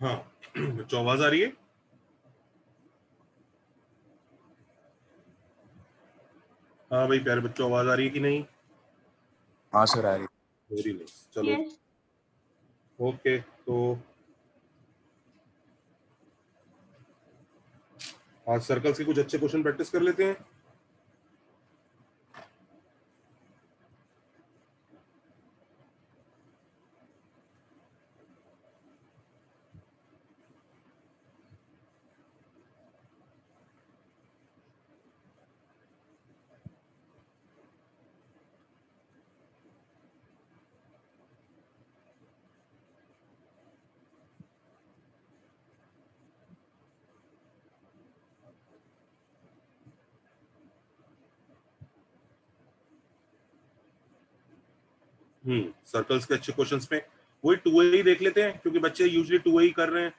हाँ बच्चों आवाज आ रही है? हाँ भाई प्यारे बच्चों आवाज आ रही है कि नहीं? हाँ सर आ रही। वेरी नाइस, चलो Yes. ओके। तो आज सर्कल्स के कुछ अच्छे क्वेश्चन प्रैक्टिस कर लेते हैं। सर्कल्स के अच्छे क्वेश्चंस में वही टू वे ही देख लेते हैं, क्योंकि बच्चे यूजुअली टू वे ही कर रहे हैं।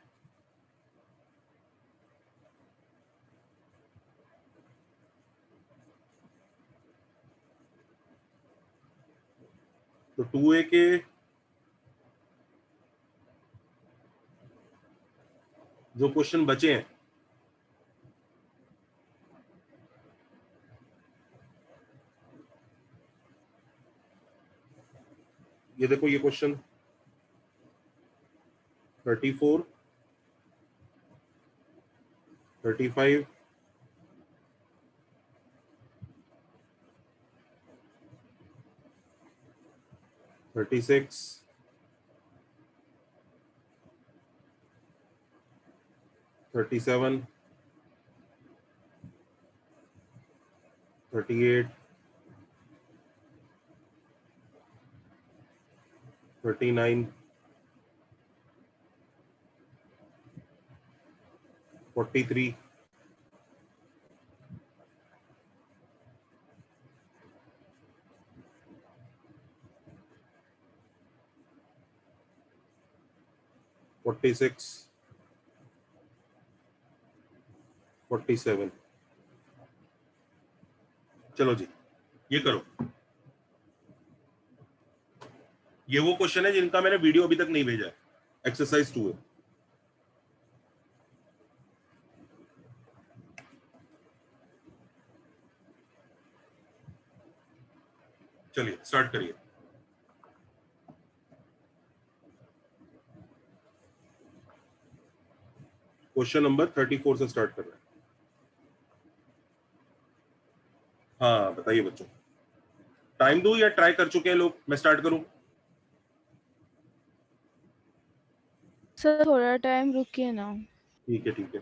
तो टू ए के जो क्वेश्चन बचे हैं, ये देखो ये क्वेश्चन 34, 35, 36, 37, 38, 39, 43, 46, 47। चलो जी ये करो। ये वो क्वेश्चन है जिनका मैंने वीडियो अभी तक नहीं भेजा है। एक्सरसाइज 2 है। चलिए स्टार्ट करिए। क्वेश्चन नंबर 34 से स्टार्ट कर रहे हैं। हाँ बताइए बच्चों, टाइम दूं या ट्राई कर चुके हैं लोग? मैं स्टार्ट करूं? सर थोड़ा टाइम रुकिए ना। ठीक है ठीक है।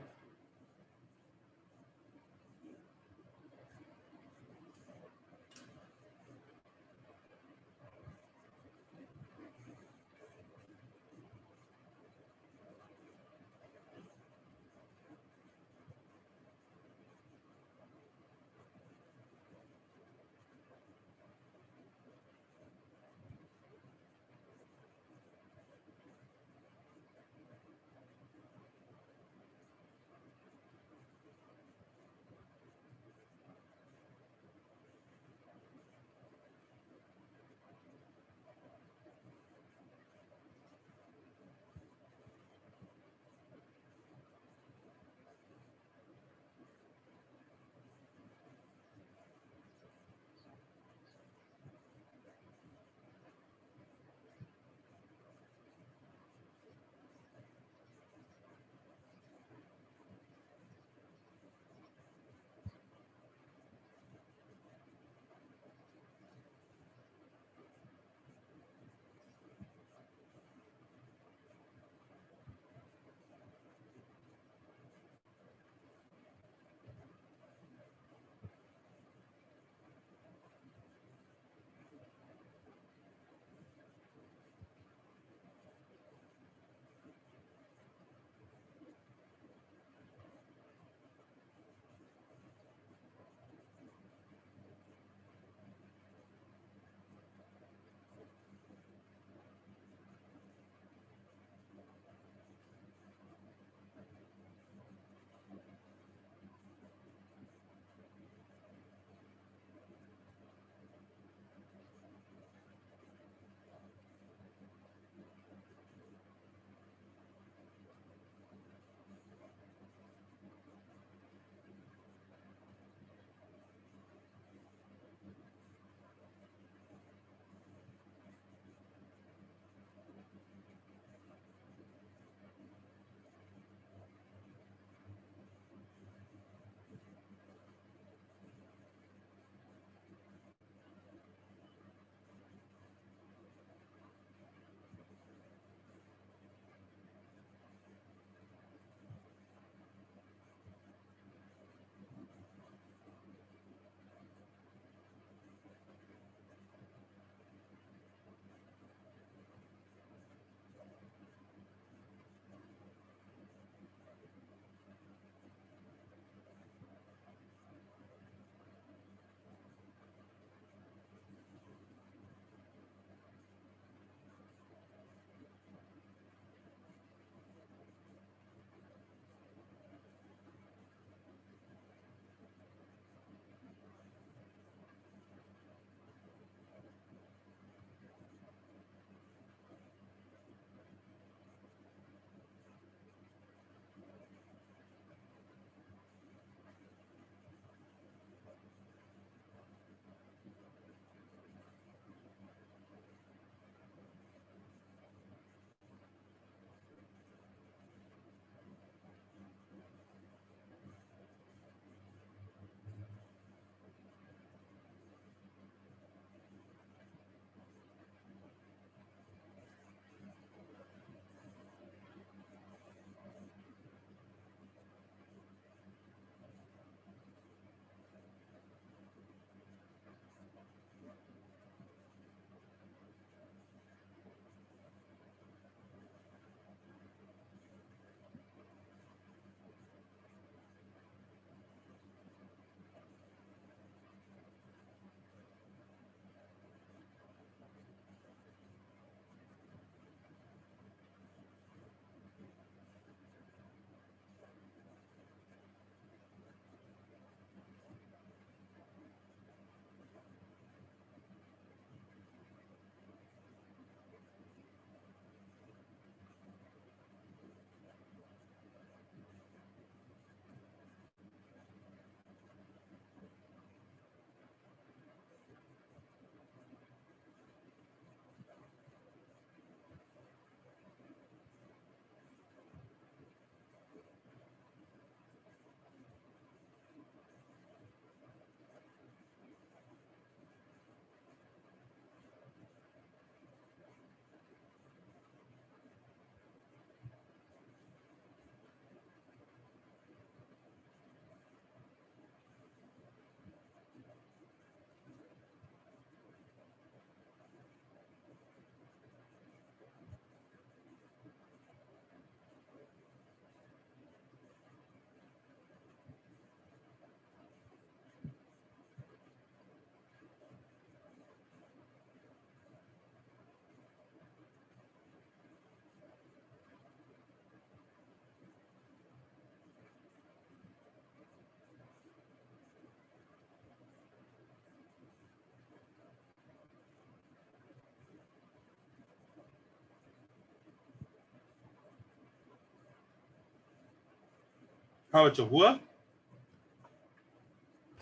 हाँ बच्चों, हुआ?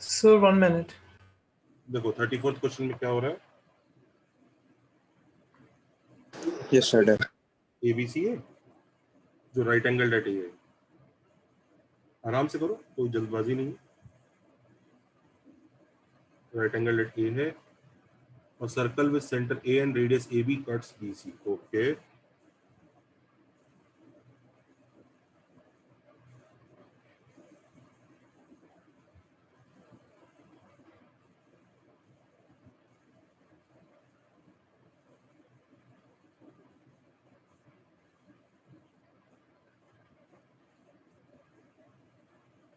Sir, 1 minute. देखो 34th क्वेश्चन में क्या हो रहा है? Yes, sir. Dad. ABC है जो राइट एंगल एट है। आराम से करो, कोई जल्दबाजी नहीं है। राइट एंगल एट ए है और circle with centre A and radius AB cuts BC। Okay,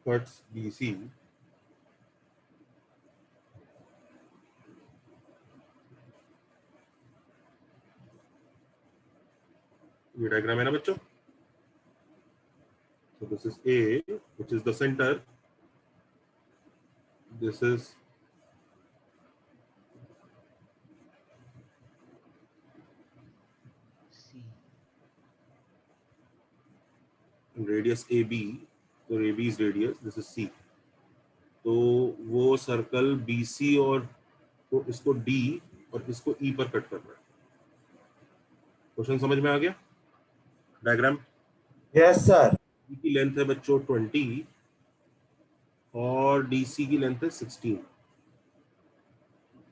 cuts BC। ये डायग्राम है ना बच्चों? So this is A, which is the center. This is C. radius AB, तो AB is radius, this is C। तो वो circle BC और तो इसको D और इसको E पर कट कर रहा है। क्वेश्चन समझ में आ गया? डायग्राम। Yes sir. E की लेंथ है बच्चों 20 और DC की लेंथ है 16।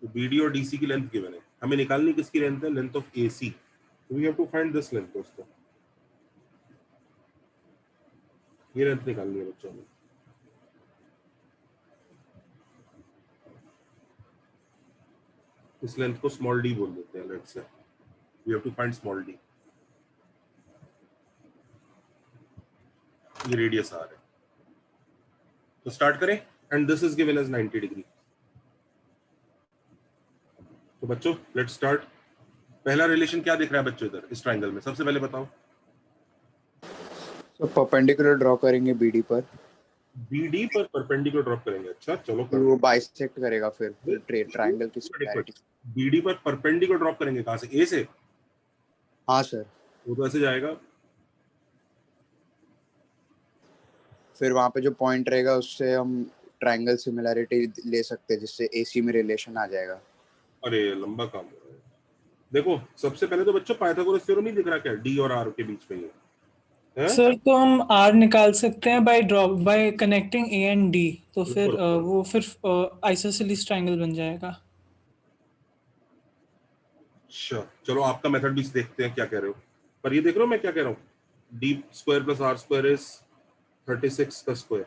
तो BD और DC की लेंथ गिवन है, हमें निकालनी किसकी लेंथ है? Length of AC। We have to find this length दोस्तों, ये लेंथ निकालनी है बच्चों में। इस लेंथ को स्मॉल d बोल देते हैं, let's say we have to find small d। ये रेडियस r है, तो स्टार्ट करें। And this is given as 90 degree. तो बच्चों लेट्स स्टार्ट। पहला रिलेशन क्या दिख रहा है बच्चों इधर इस ट्रायंगल में? सबसे पहले बताओ। So perpendicular draw करेंगे BD पर, BD पर परपेंडिकुलर ड्रॉप करेंगे। अच्छा चलो फिर वो बाइसेक्ट करेगा फिर ट्रायंगल की सिमिलैरिटी। BD पर परपेंडिकुलर ड्रॉप करेंगे कहां से? A से? हाँ सर। वो तो ऐसे जाएगा, फिर वहाँ पे जो पॉइंट रहेगा उससे हम ट्रायंगल सिमिलैरिटी ले सकते हैं जिससे AC में रिलेशन आ जाएगा। अरे लंबा काम हो रहा है। देखो सबसे पहले तो बच्चों पाइथागोरस थ्योरम नहीं दिख रहा क्या? D और R के बीच में ये है? सर तो हम R निकाल सकते हैं bye connecting A and D, तो फिर वो फिर आइसोसेलेस ट्रायंगल बन जाएगा। अच्छा चलो आपका मेथड भी देखते हैं क्या कह रहे हो। पर ये देख रहे हो मैं क्या कह रहा हूँ? D square plus R square is 36 का स्क्वायर।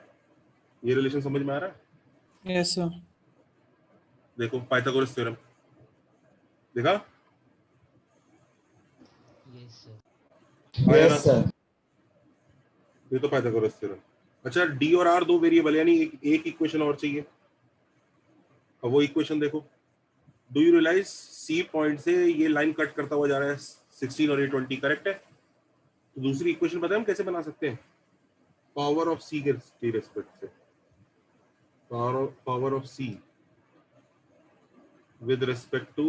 ये रिलेशन समझ में आ रहा है? Yes sir. देखो पाइथागोरस थ्योरम देखा? Yes, sir. आया ना? Yes sir. ये तो पाइथागोरस थ्योरम। अच्छा D और R दो वेरिएबल, यानी एक इक्वेशन और चाहिए। अब वो इक्वेशन देखो। Do you realise C point से ये लाइन कट करता हुआ जा रहा है 16 और ये 20, करेक्ट है? तो दूसरी इक्वेशन पता है हम कैसे बना सकते हैं? पावर ऑफ C के रेस्पेक्ट से, power of C with respect to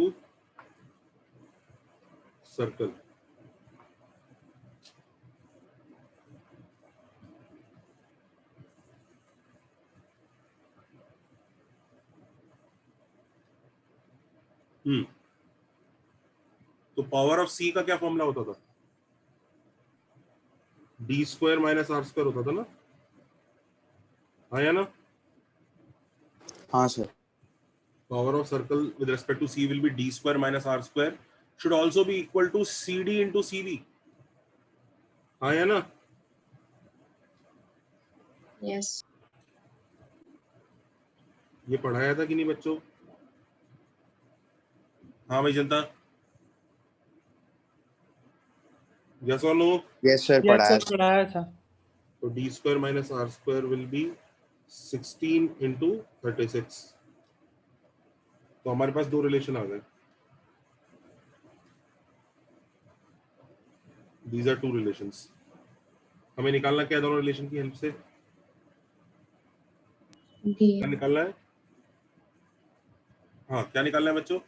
circle। तो पावर ऑफ C का क्या फॉर्मूला होता था? D square minus R square होता था ना? हाँ या ना? हाँ sir. Power of circle with respect to C will be D square minus R square, should also be equal to CD into CV। हाँ या ना? Yes. ये पढ़ाया था कि नहीं बच्चों? हाँ भाई जनता, यस और नो? यस सर, यस पढ़ाया सर, पढ़ाया था। तो D square minus R square will be 16 into 36। तो हमारे पास दो रिलेशन आ गए। These are two relations। हमें निकालना क्या है दोनों रिलेशन की हेल्प से? क्या निकालना है? हाँ क्या निकालना है बच्चों?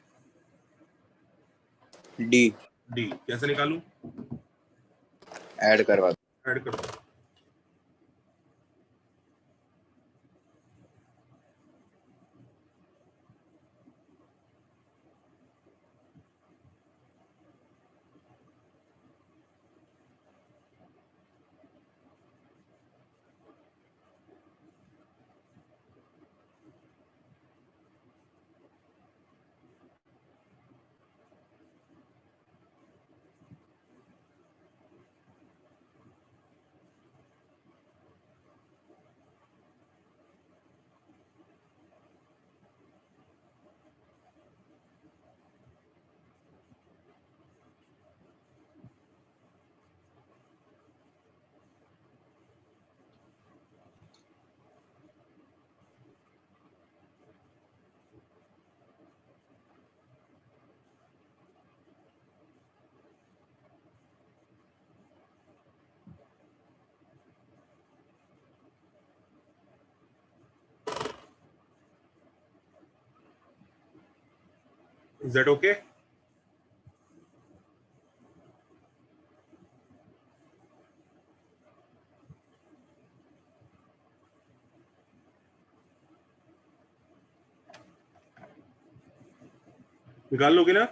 D D। कैसे निकालूं? ऐड करवा। ऐड करो। Is that okay? निकाल लोगे ना?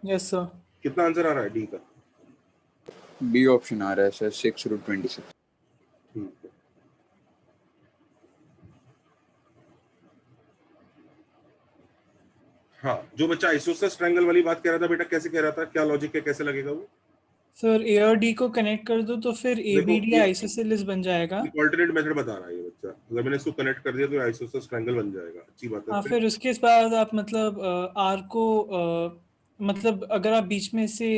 Yes sir. कितना आंसर आ रहा है डी का? बी ऑप्शन आ रहा है सर, 6√26। ठीक है। हाँ, जो बच्चा आइसोसेलेस ट्रायंगल वाली बात कह रहा था बेटा, कैसे कह रहा था, क्या लॉजिक है, कैसे लगेगा वो? सर ए और डी को कनेक्ट कर दो तो फिर ए देखो, बी डी ये आइसोसेलेस बन जाएगा। अल्टरनेट मेथड बता रहा है ये बच्चा। अगर मैंने इसको कनेक्ट कर दिया तो आइसोसेलेस ट्रायंगल बन जाएगा। अच्छी बात है। हाँ, फिर उसके बाद आप मतलब आर को मतलब अगर आप बीच में से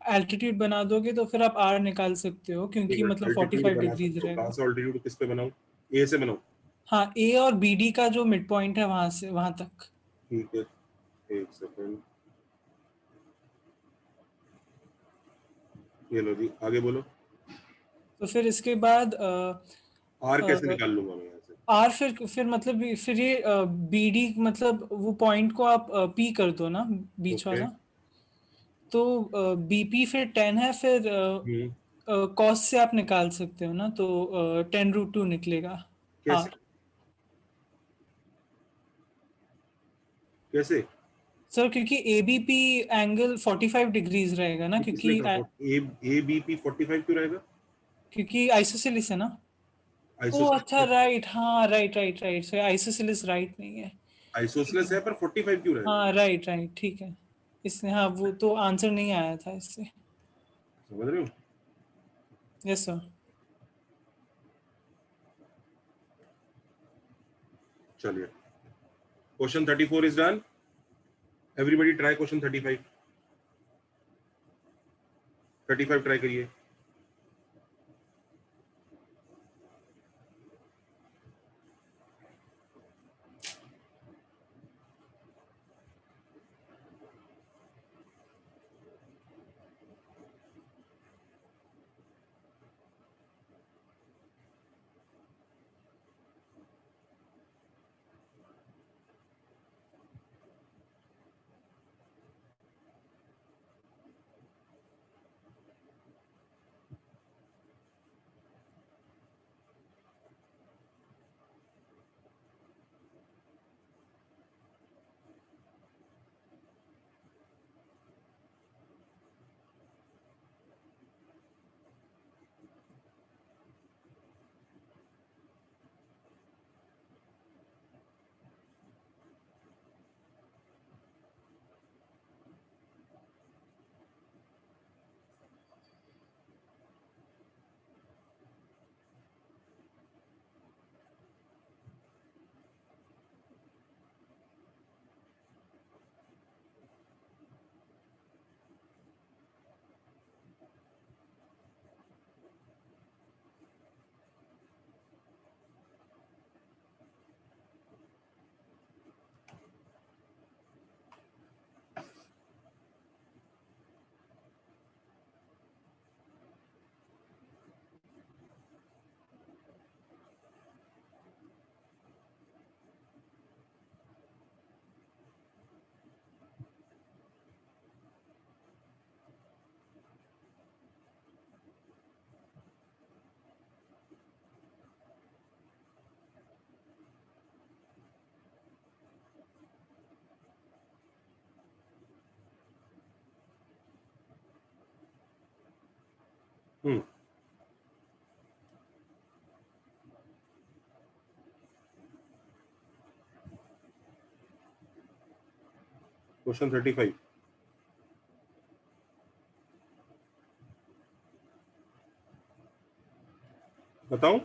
एल्टीट्यूड बना दोगे तो फिर आप आर निकाल सकते हो, क्योंकि मतलब अल्टीट्यूड 45 बना डिग्रीज सकते हो। कहाँ रहेगा। से अल्टीट्यूड किस पे बनाऊं? ए से बनाऊं? हाँ, ए और बी डी का जो मिड पॉइंट है वहां से वहां तक। ठीक है, एक सेकंड। ये लो जी, आगे बोलो। तो फिर इसके बाद आर कैसे निकाल लूंगा मैं यहाँ से? आर फिर मतलब फिर ये बी डी मतलब वो पॉइंट को आप पी कर दो ना, बीच ओके। वाला। तो बीपी फिर 10 है, फिर हम्म। कॉस से आप निकाल सकते हो ना, तो 10√2 निकलेगा कैसे? आर। कैसे? सर क्योंकि A B P angle 45 degrees रहेगा ना, ये किसने क्योंकि कहा? ए बी पी 45 क्यों रहेगा? क्योंकि आइसोसेलिस है ना। ओ अच्छा, आइसोसेलेस? राइट, हाँ, right right right, sir isosceles right नहीं है। ठीक आइसोसेलेस है, है पर 45 क्यों रहेगा? हाँ, राइट राइट, ठीक है। इसने, हाँ, वो तो आंसर नहीं आया था इससे। समझ रहे हो? Yes sir. चलिए, question 34 is done. Everybody try question 35। 35 try करिए। हम्म। क्वेश्चन 35 बताऊं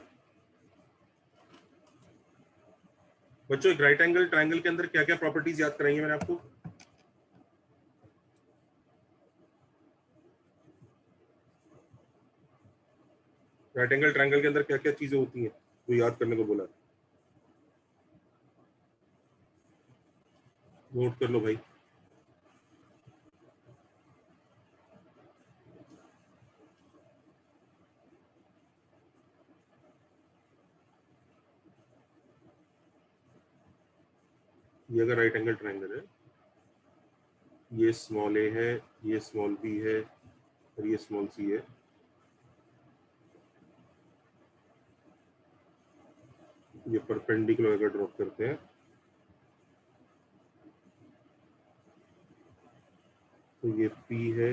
बच्चों? एक राइट एंगल ट्रायंगल के अंदर क्या क्या प्रॉपर्टीज याद कराई है मैंने आपको? राइट एंगल ट्रायंगल के अंदर क्या क्या चीजें होती हैं जो याद करने को बोला? नोट कर लो भाई। ये अगर राइट एंगल ट्रायंगल है, ये स्मॉल ए है, ये स्मॉल बी है और ये स्मॉल सी है, ये परपेंडिकुलर अगर ड्रॉप करते हैं तो ये P है,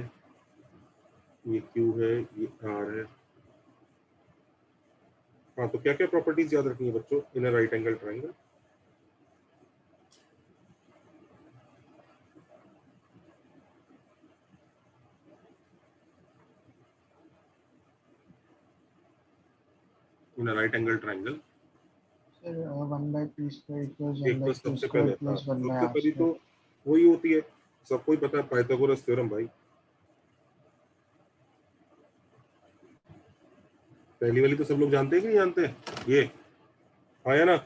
ये Q है, ये R है। हाँ, तो क्या क्या प्रॉपर्टीज याद रखनी है बच्चों in a right angle triangle? In a right angle triangle Sir, 1 by p square equals एक 1 तो by q सबसे square पहले, हाँ, plus 1 by सबसे r पहली तो square. वही होती है, सबको ही पता है, पाइथागोरस थ्योरम भाई। पहली वाली तो सब लोग जानते हैं कि नहीं जानते हैं? ये आया ना?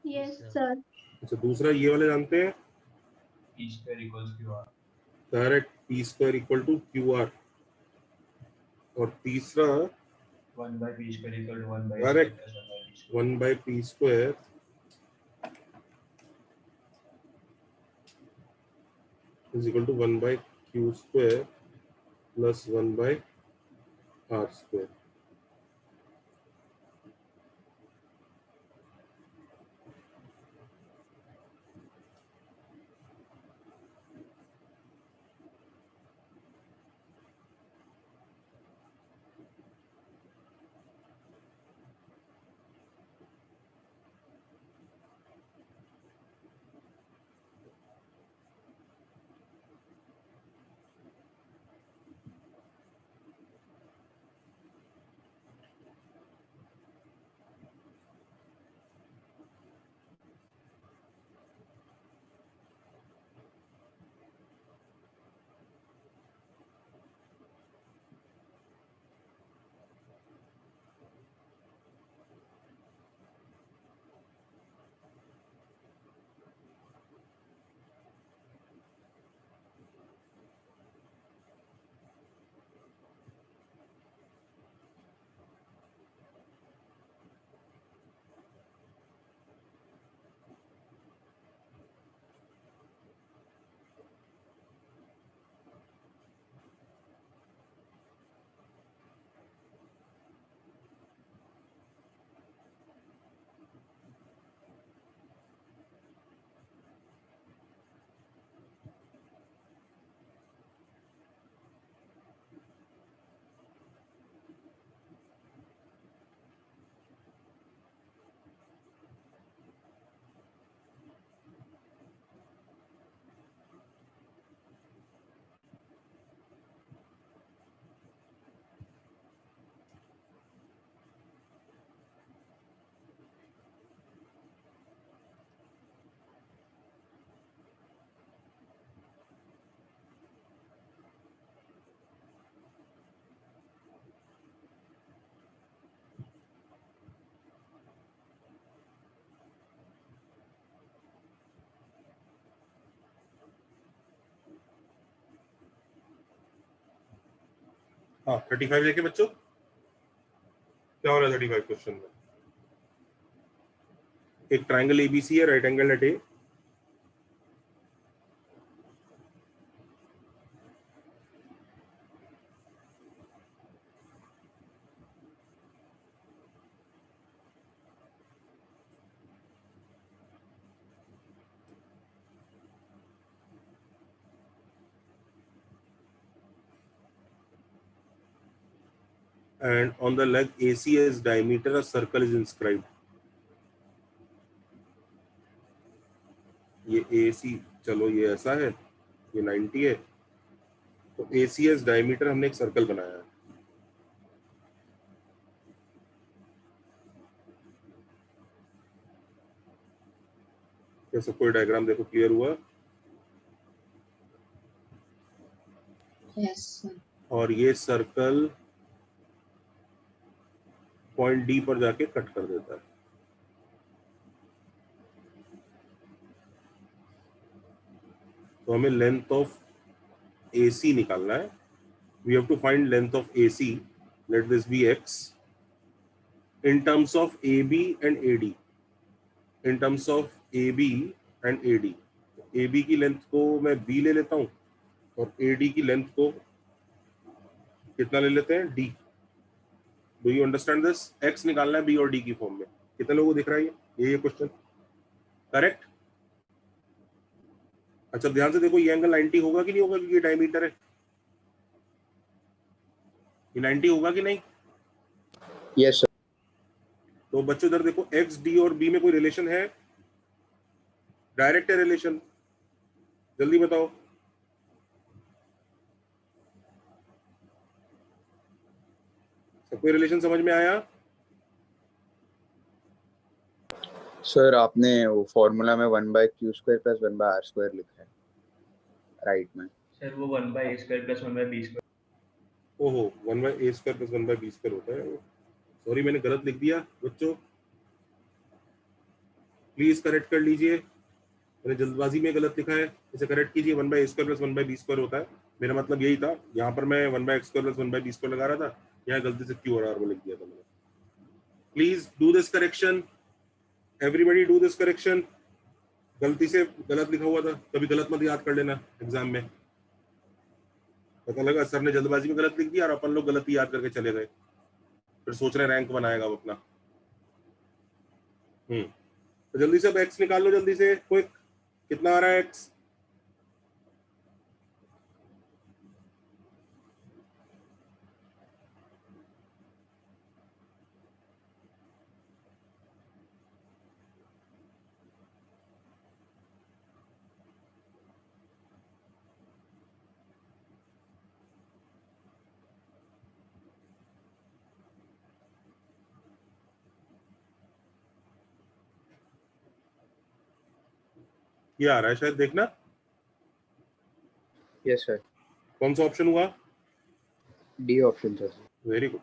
Yes, sir. अच्छा, दूसरा ये वाले जानते हैं? p square equals qr. Correct, p square equal to qr। और तीसरा 1 by p square equal to 1 by correct, s plus 1 by p square. 1 by p square is equal to 1 by q square plus 1 by r square। हाँ, 35 लेके बच्चों क्या हो रहा है 35 question में? एक ट्रायंगल एबीसी है, right angle at A, and on the leg AC as diameter a circle is inscribed। ये AC, चलो ये ऐसा है, ये 90 है, तो AC as diameter हमने एक सर्कल बनाया है। क्या सबको ये डायग्राम देखो क्लियर हुआ? Yes, sir. और ये सर्कल पॉइंट डी पर जाके कट कर देता है। तो हमें लेंथ ऑफ AC निकालना है। We have to find length of AC, let this be x, in terms of AB and AD, in terms of AB and AD। A B की लेंथ को मैं बी ले लेता हूँ और ए डी की लेंथ को कितना ले लेते हैं, D. Do you understand this? X निकालना है बी और डी की फॉर्म में। कितने लोगों को दिख रहा है ये क्वेश्चन? करेक्ट। अच्छा ध्यान से देखो, ये एंगल 90 होगा कि नहीं होगा, क्योंकि ये डायमीटर है। ये 90 होगा कि नहीं? Yes sir. तो बच्चों इधर देखो, एक्स डी और बी में कोई रिलेशन है? डायरेक्ट है रिलेशन। जल्दी बताओ। सबको रिलेशन समझ में आया? सर आपने वो फॉर्मूला में 1/q² + 1/r² लिखा है राइट में। सर वो 1/a² + 1/b²। ओहो, 1/a² + 1/b² होता है। सॉरी मैंने गलत लिख दिया बच्चों, प्लीज करेक्ट कर लीजिए। मैंने जल्दबाजी में गलत लिखा है, इसे करेक्ट कीजिए। 1/a² + 1/b² होता है। मेरा मतलब यही था, यहाँ पर मैं 1/x² + 1/b² लगा रहा था, यहाँ गलती से q और r में लिख दिया था मैंने। Please do this correction, everybody do this correction. गलती से गलत लिखा हुआ था, कभी गलत मत याद कर लेना एग्जाम में। पता लगा सर ने जल्दबाजी में गलत लिख दिया और अपन लोग गलत ही याद करके चले गए, फिर सोच रहे रैंक बनाएगा वो अपना। तो जल्दी से अब x निकाल लो, जल्दी से क्विक। कितना आ रहा है x? ये आ रहा है शायद, देखना। Yes sir. कौन सा ऑप्शन हुआ? D option sir. Very good.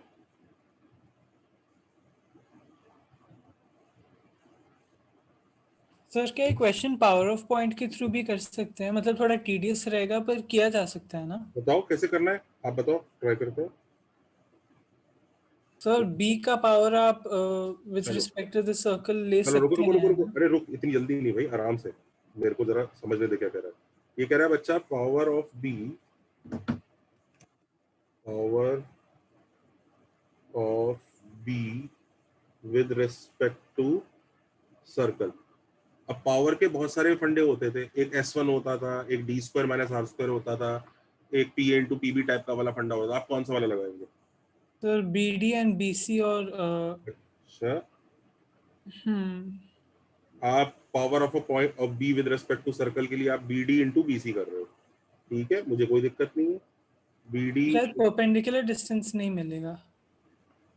Sir क्या क्वेश्चन पावर ऑफ पॉइंट के थ्रू भी कर सकते हैं? मतलब थोड़ा टीडियस रहेगा पर किया जा सकता है ना? बताओ कैसे करना है, आप बताओ, ट्राई करते हो। सर बी का पावर आप विद चलो रिस्पेक्ट टू द सर्कल ले चलो, रुको सकते रुको रुको हैं रुको, ना? अरे रुक, इतनी जल्दी नहीं भाई, आराम से। मेरे को जरा समझने दे क्या कह रहा है। ये कह रहा है बच्चा, power of B, power of B with respect to circle. अब पावर के बहुत सारे फंडे होते थे, एक S1 होता था, एक d² - r² होता था, एक P × PB टाइप का वाला फंडा होता था। आप कौन सा वाला लगाएंगे? Sir B D and B C और अच्छा, हम्म आप power of a point of B with respect to circle के लिए आप BD × BC कर रहे हो, ठीक है, मुझे कोई दिक्कत नहीं है। BD, शायद परपेंडिकुलर डिस्टेंस नहीं मिलेगा।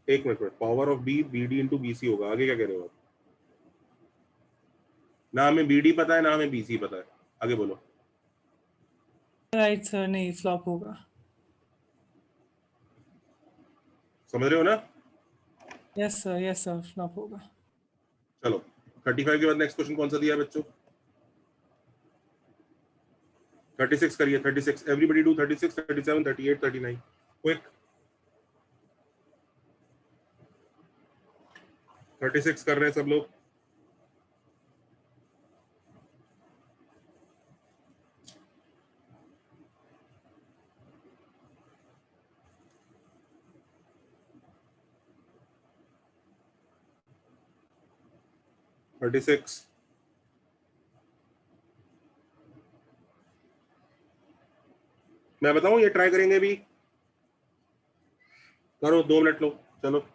एक minute, power of B BD × BC होगा। आगे क्या कह रहे हो आप? ना हमें BD पता है ना हमें BC पता है, आगे बोलो। राइट सर, नहीं फ्लॉप होगा। समझ रहे हो ना? यस सर फ्लॉप होगा। चलो 35 के बाद नेक्स्ट क्वेश्चन कौन सा दिया है बच्चों? 36 करिए। 36, एवरीबॉडी डू 36, 37, 38, 39 क्विक। 36 कर रहे हैं सब लोग। Thirty six. मैं बताऊं, ये ट्राई करेंगे भी। करो, 2 मिनट लो, चलो।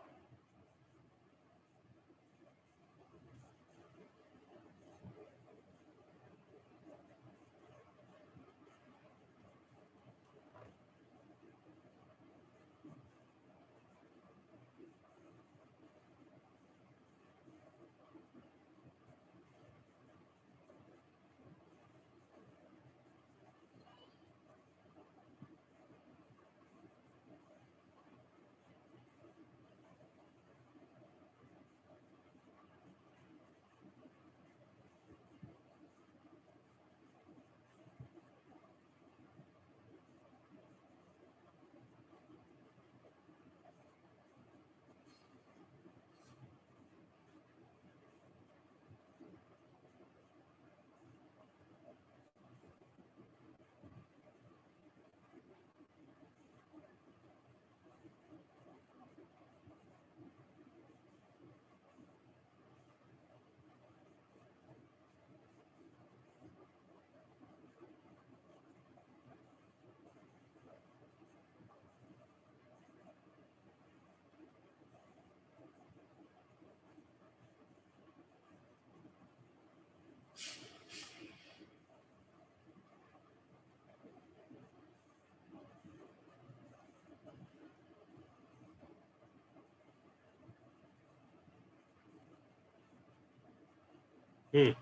हम्म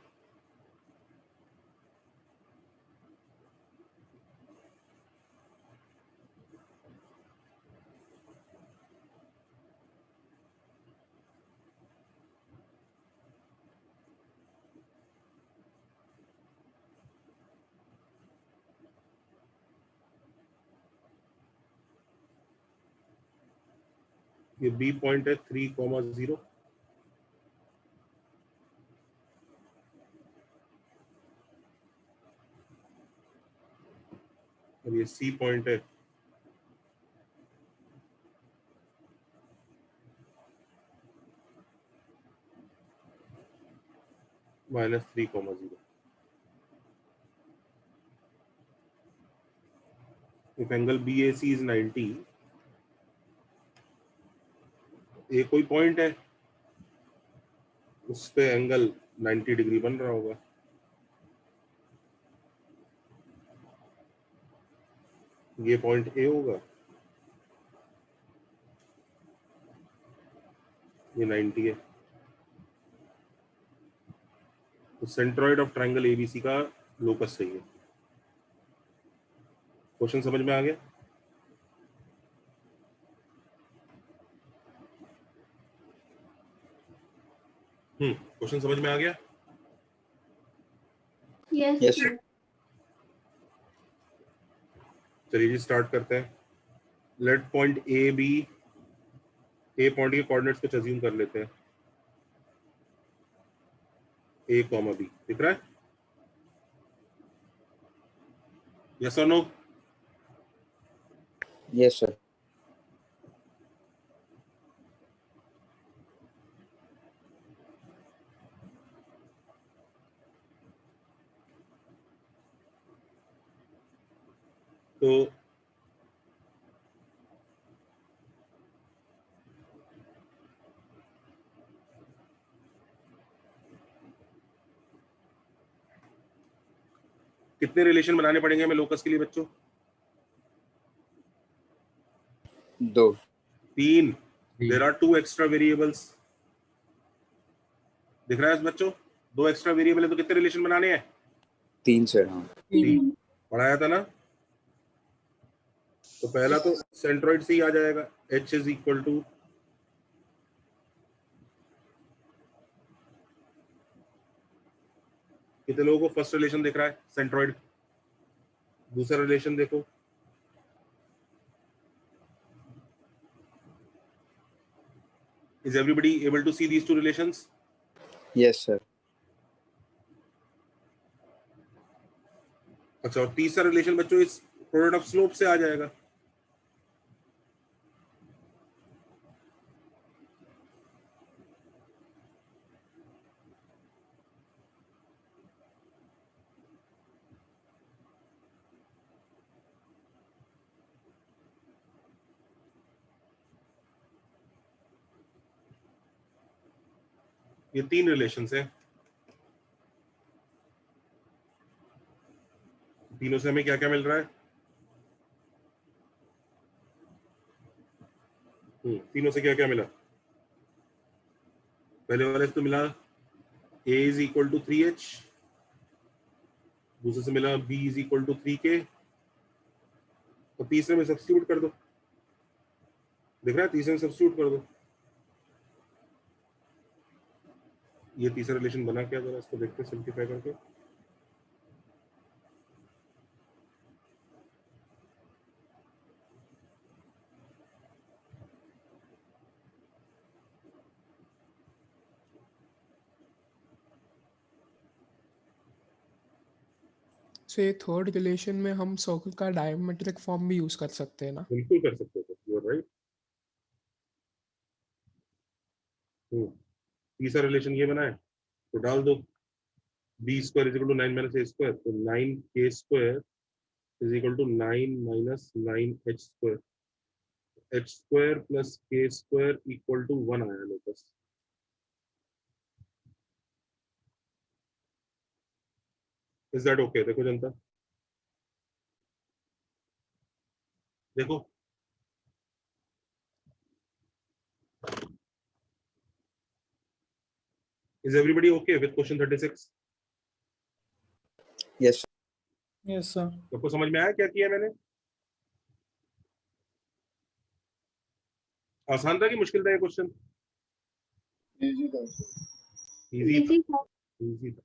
ये बी पॉइंट है 3,0, और ये सी पॉइंट है -3,0. If angle BAC is 90, ये कोई पॉइंट है, उस पे एंगल 90 डिग्री बन रहा होगा. ये पॉइंट ए होगा, ये 90 है. तो सेंट्रॉइड ऑफ ट्रायंगल एबीसी का लोकस चाहिए. क्वेश्चन समझ में आ गया? क्वेश्चन समझ में आ गया? Yes, sir. चलिए जी स्टार्ट करते हैं. Let point A B, A point के कोऑर्डिनेट्स कुछ अज्यूम कर लेते हैं. ए कॉमा बी दिख रहा है? यस और नो? Yes, sir. तो कितने रिलेशन बनाने पड़ेंगे हमें लोकस के लिए बच्चों? 2. 3. There are 2 extra variables. दिख रहा है बच्चों? 2 एक्स्ट्रा वेरिएबल है तो कितने रिलेशन बनाने हैं? 3, sir. हाँ. 3. पढ़ाया था ना? तो पहला तो सेंट्रॉइड से ही आ जाएगा. H इज इक्वल टू कितने लोगों को फर्स्ट रिलेशन दिख रहा है सेंट्रॉइड? दूसरा रिलेशन देखो. Is everybody able to see these two relations? Yes, sir. अच्छा, और तीसरा रिलेशन बच्चों इस प्रोडक्ट ऑफ स्लोप से आ जाएगा. ये 3 रिलेशंस हैं. तीनों से हमें क्या क्या मिल रहा है? तीनों से क्या क्या मिला? पहले वाले से तो मिला a is equal to 3h, दूसरे से मिला b is equal to 3k, तो तीसरे में सब्स्टिट्यूट कर दो. दिख रहा है? तीसरे में सब्स्टिट्यूट कर दो. ये तीसरा रिलेशन बना क्या? जरा इसको देखते हैं सिंप्लीफाई करके. से थर्ड रिलेशन में हम सर्कल का डायमेट्रिक फॉर्म भी यूज कर सकते हैं ना? बिल्कुल कर सकते हो, यू आर राइट. तीसरा रिलेशन ये बना है तो डाल दो. b square is equal to 9 minus a square, तो 9k square is equal to 9 minus 9h square. h square plus k square equal to 1 आया लोकस. Is that okay? देखो जनता, देखो Is everybody okay with question 36? Yes. Yes sir. सबको समझ में आया क्या किया मैंने? आसान था कि मुश्किल था ये क्वेश्चन? इजी था। इजी था।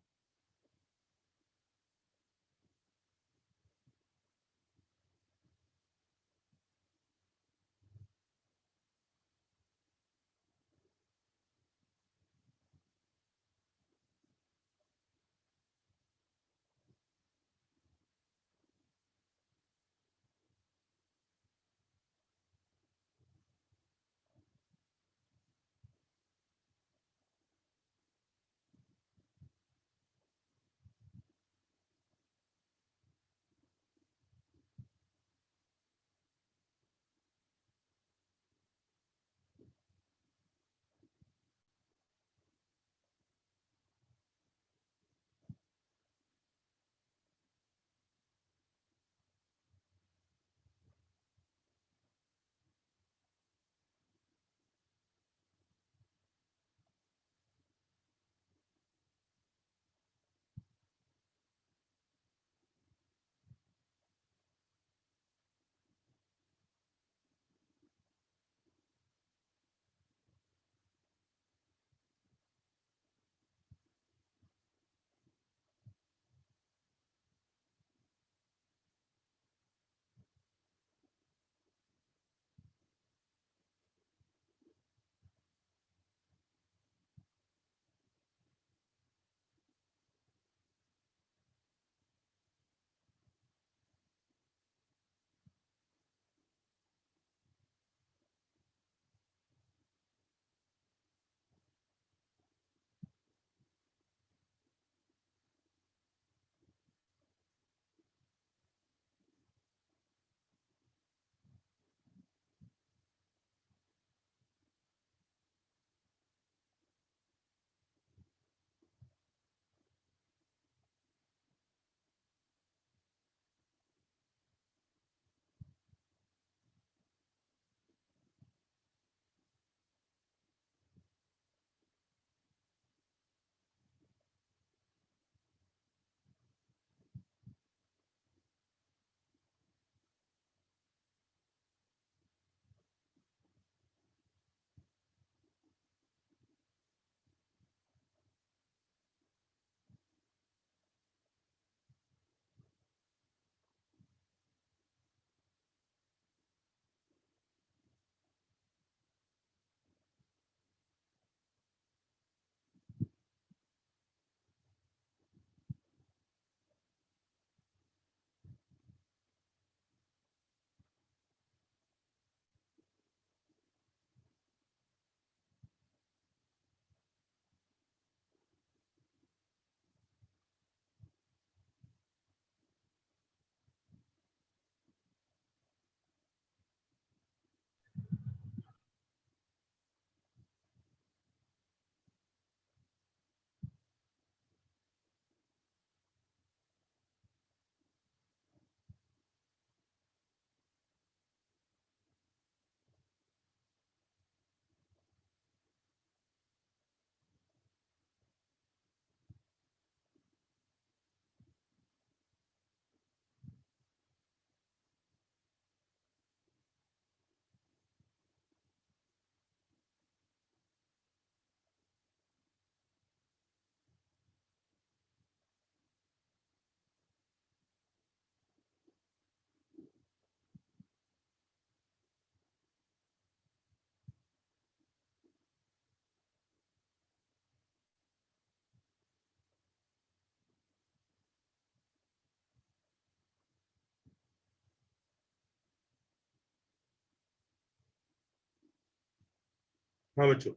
हाँ बच्चों,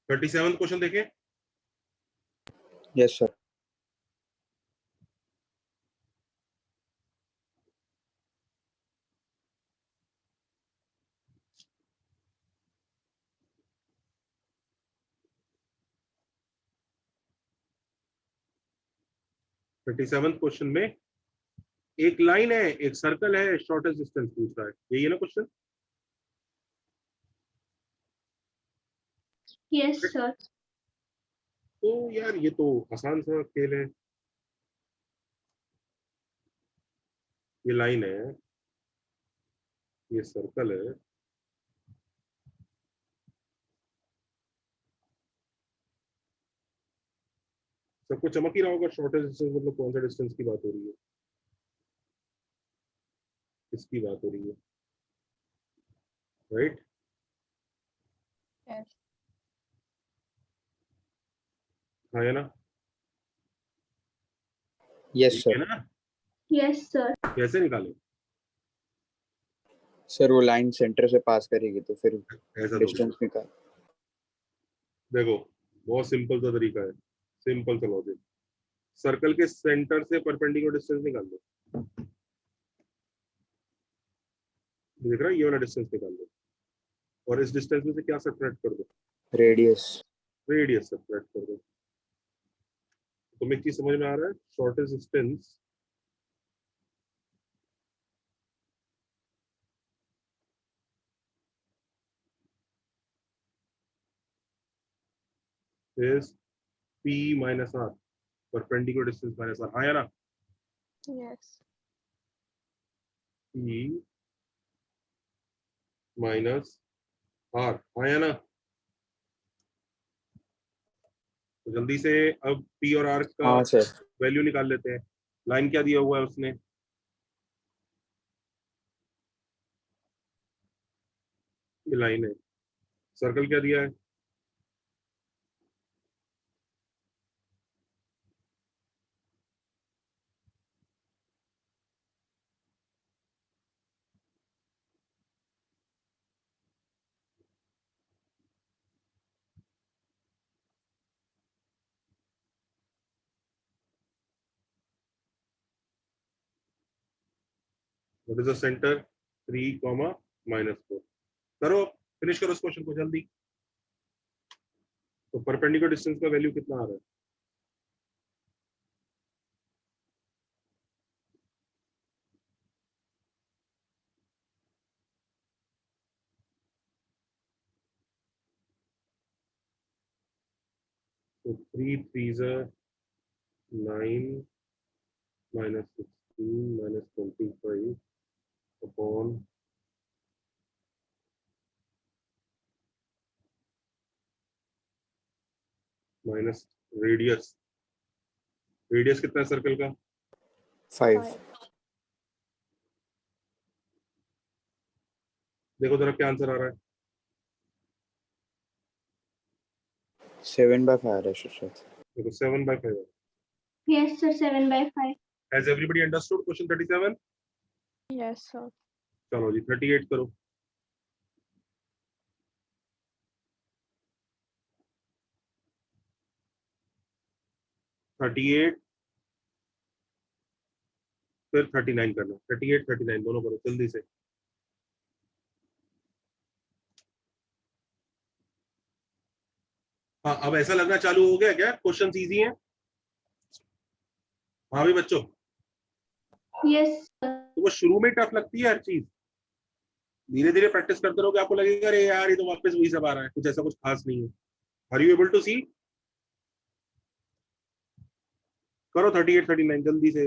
37 क्वेश्चन देखें। Yes, sir. Thirty seventh question में एक लाइन है, एक सर्कल है, शॉर्टेस्ट डिस्टेंस पूछ रहा है, यही है ना क्वेश्चन? Yes, sir. तो यार ये तो आसान सा खेल है। ये लाइन है, ये सर्कल है, सबको चमक ही रहा होगा शॉर्टेस्ट डिस्टेंस मतलब कौन सा डिस्टेंस की बात हो रही है, किसकी बात हो रही है, राइट? Yes. हाँ या ना? यस ठीक है सर। ना? Yes sir. कैसे निकाले? सर वो लाइन सेंटर से पास करेगी तो फिर ऐसा थोड़ी डिस्टेंस है। निकाल। देखो बहुत सिंपल सा तरीका है, सिंपल सा लॉजिक। सर्कल के सेंटर से परपेंडिकुलर डिस्टेंस निकाल दो, देख रहा है, ये वाला डिस्टेंस निकाल दो, और इस डिस्टेंस में से क्या सब्ट्रैक्ट कर दो? रेडियस। रेडियस सब्ट्रैक्ट कर दो। तुम्हें एक चीज समझ में आ रहा है? Shortest distance is p minus r, perpendicular distance minus r। हाँ या ना? Yes. p माइनस r, हाँ या ना? तो जल्दी से अब p और r का हाँ सर। वैल्यू निकाल लेते हैं। लाइन क्या दिया हुआ है उसने? ये लाइन है। सर्कल क्या दिया है? What is the centre? 3 comma -4। करो, फिनिश करो इस क्वेश्चन को जल्दी। तो परपेंडिकुलर डिस्टेंस का वैल्यू कितना आ रहा है? तो 3 3 9 -16 -25 अपॉन माइनस रेडियस। रेडियस कितना है सर्कल का? 5। देखो जरा क्या आंसर आ रहा है। 7/5 आ रहा है सर। देखो 7/5। Yes sir 7/5। Has everybody understood question 37? Yes, sir. चलो जी 38 करो। थर्टी एट फिर 39 करना। 38 39 दोनों करो जल्दी से। हाँ अब ऐसा लगना चालू हो गया क्या क्वेश्चन इजी है? हाँ भी बच्चों, यस तो वो शुरू में टफ लगती है हर चीज, धीरे धीरे प्रैक्टिस करते रहोगे आपको लगेगा अरे यार ये तो वापस वही सब आ रहा है, कुछ ऐसा कुछ खास नहीं है। आर यू एबल टू सी? करो 38 39 जल्दी से।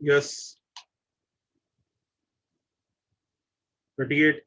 यस 38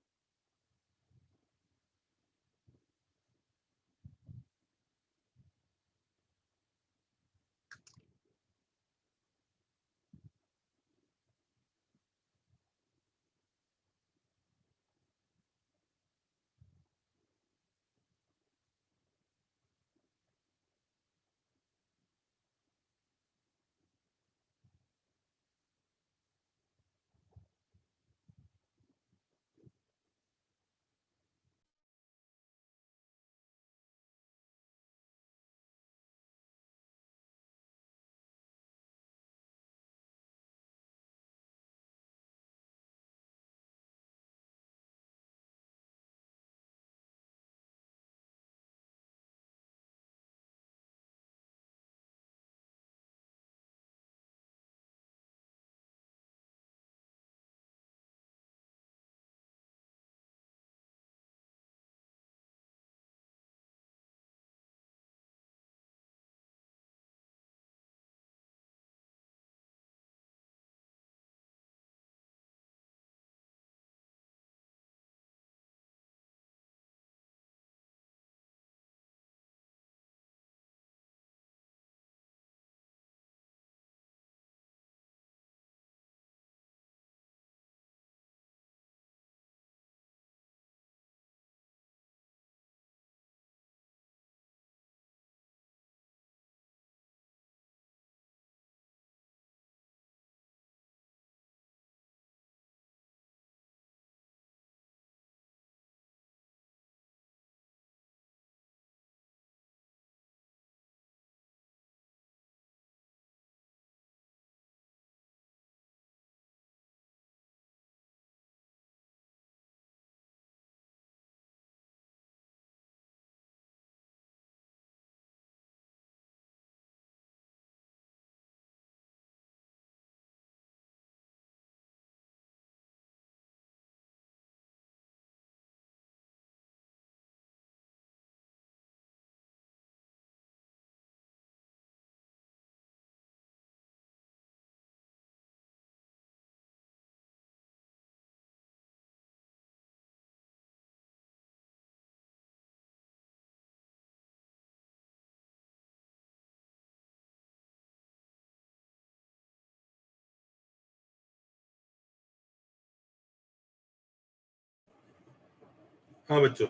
हाँ बच्चों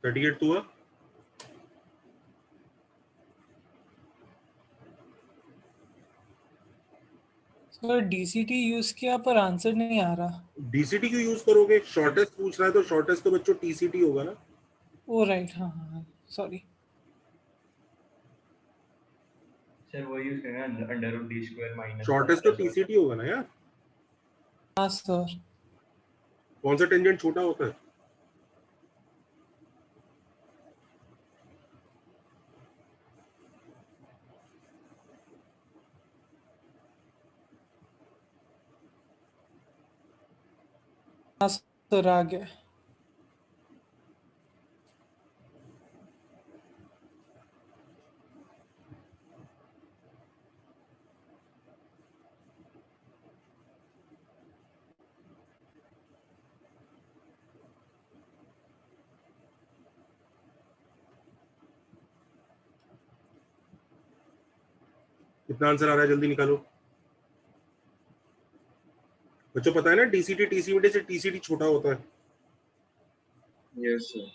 38 तो हुआ सर डीसीटी यूज किया पर आंसर नहीं आ रहा। डीसीटी क्यों यूज करोगे शॉर्टेस्ट पूछ रहा है तो शॉर्टेस्ट तो बच्चों टीसीटी होगा ना ओ राइट, हाँ हाँ सॉरी। सर वो यूज करना under root D square minus shortest तो टीसीटी होगा ना यार हाँ सर। कौन सा टेंजेंट छोटा होता है हाँ सर आ गया। कितना आंसर आ रहा है जल्दी निकालो बच्चों पता है ना डीसीटी टीसीटी से टीसीटी छोटा होता है यस सर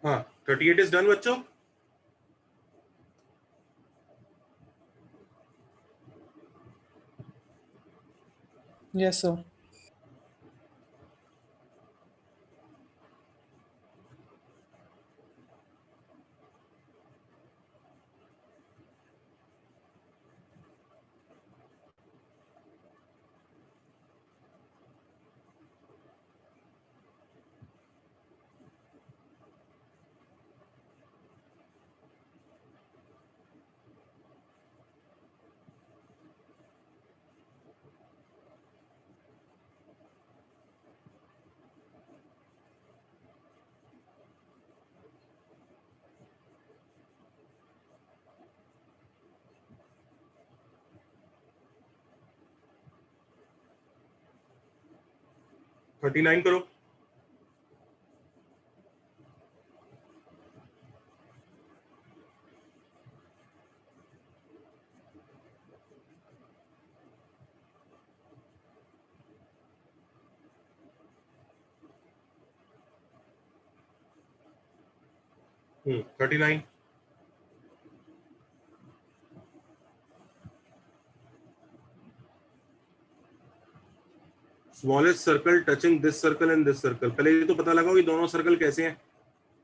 हाँ 38 इज डन बच्चों. Yes, sir. हाँ 39 करो. 39. Smallest circle touching this circle and this circle. पहले ये तो पता लगाओ ये दोनों सर्कल कैसे हैं.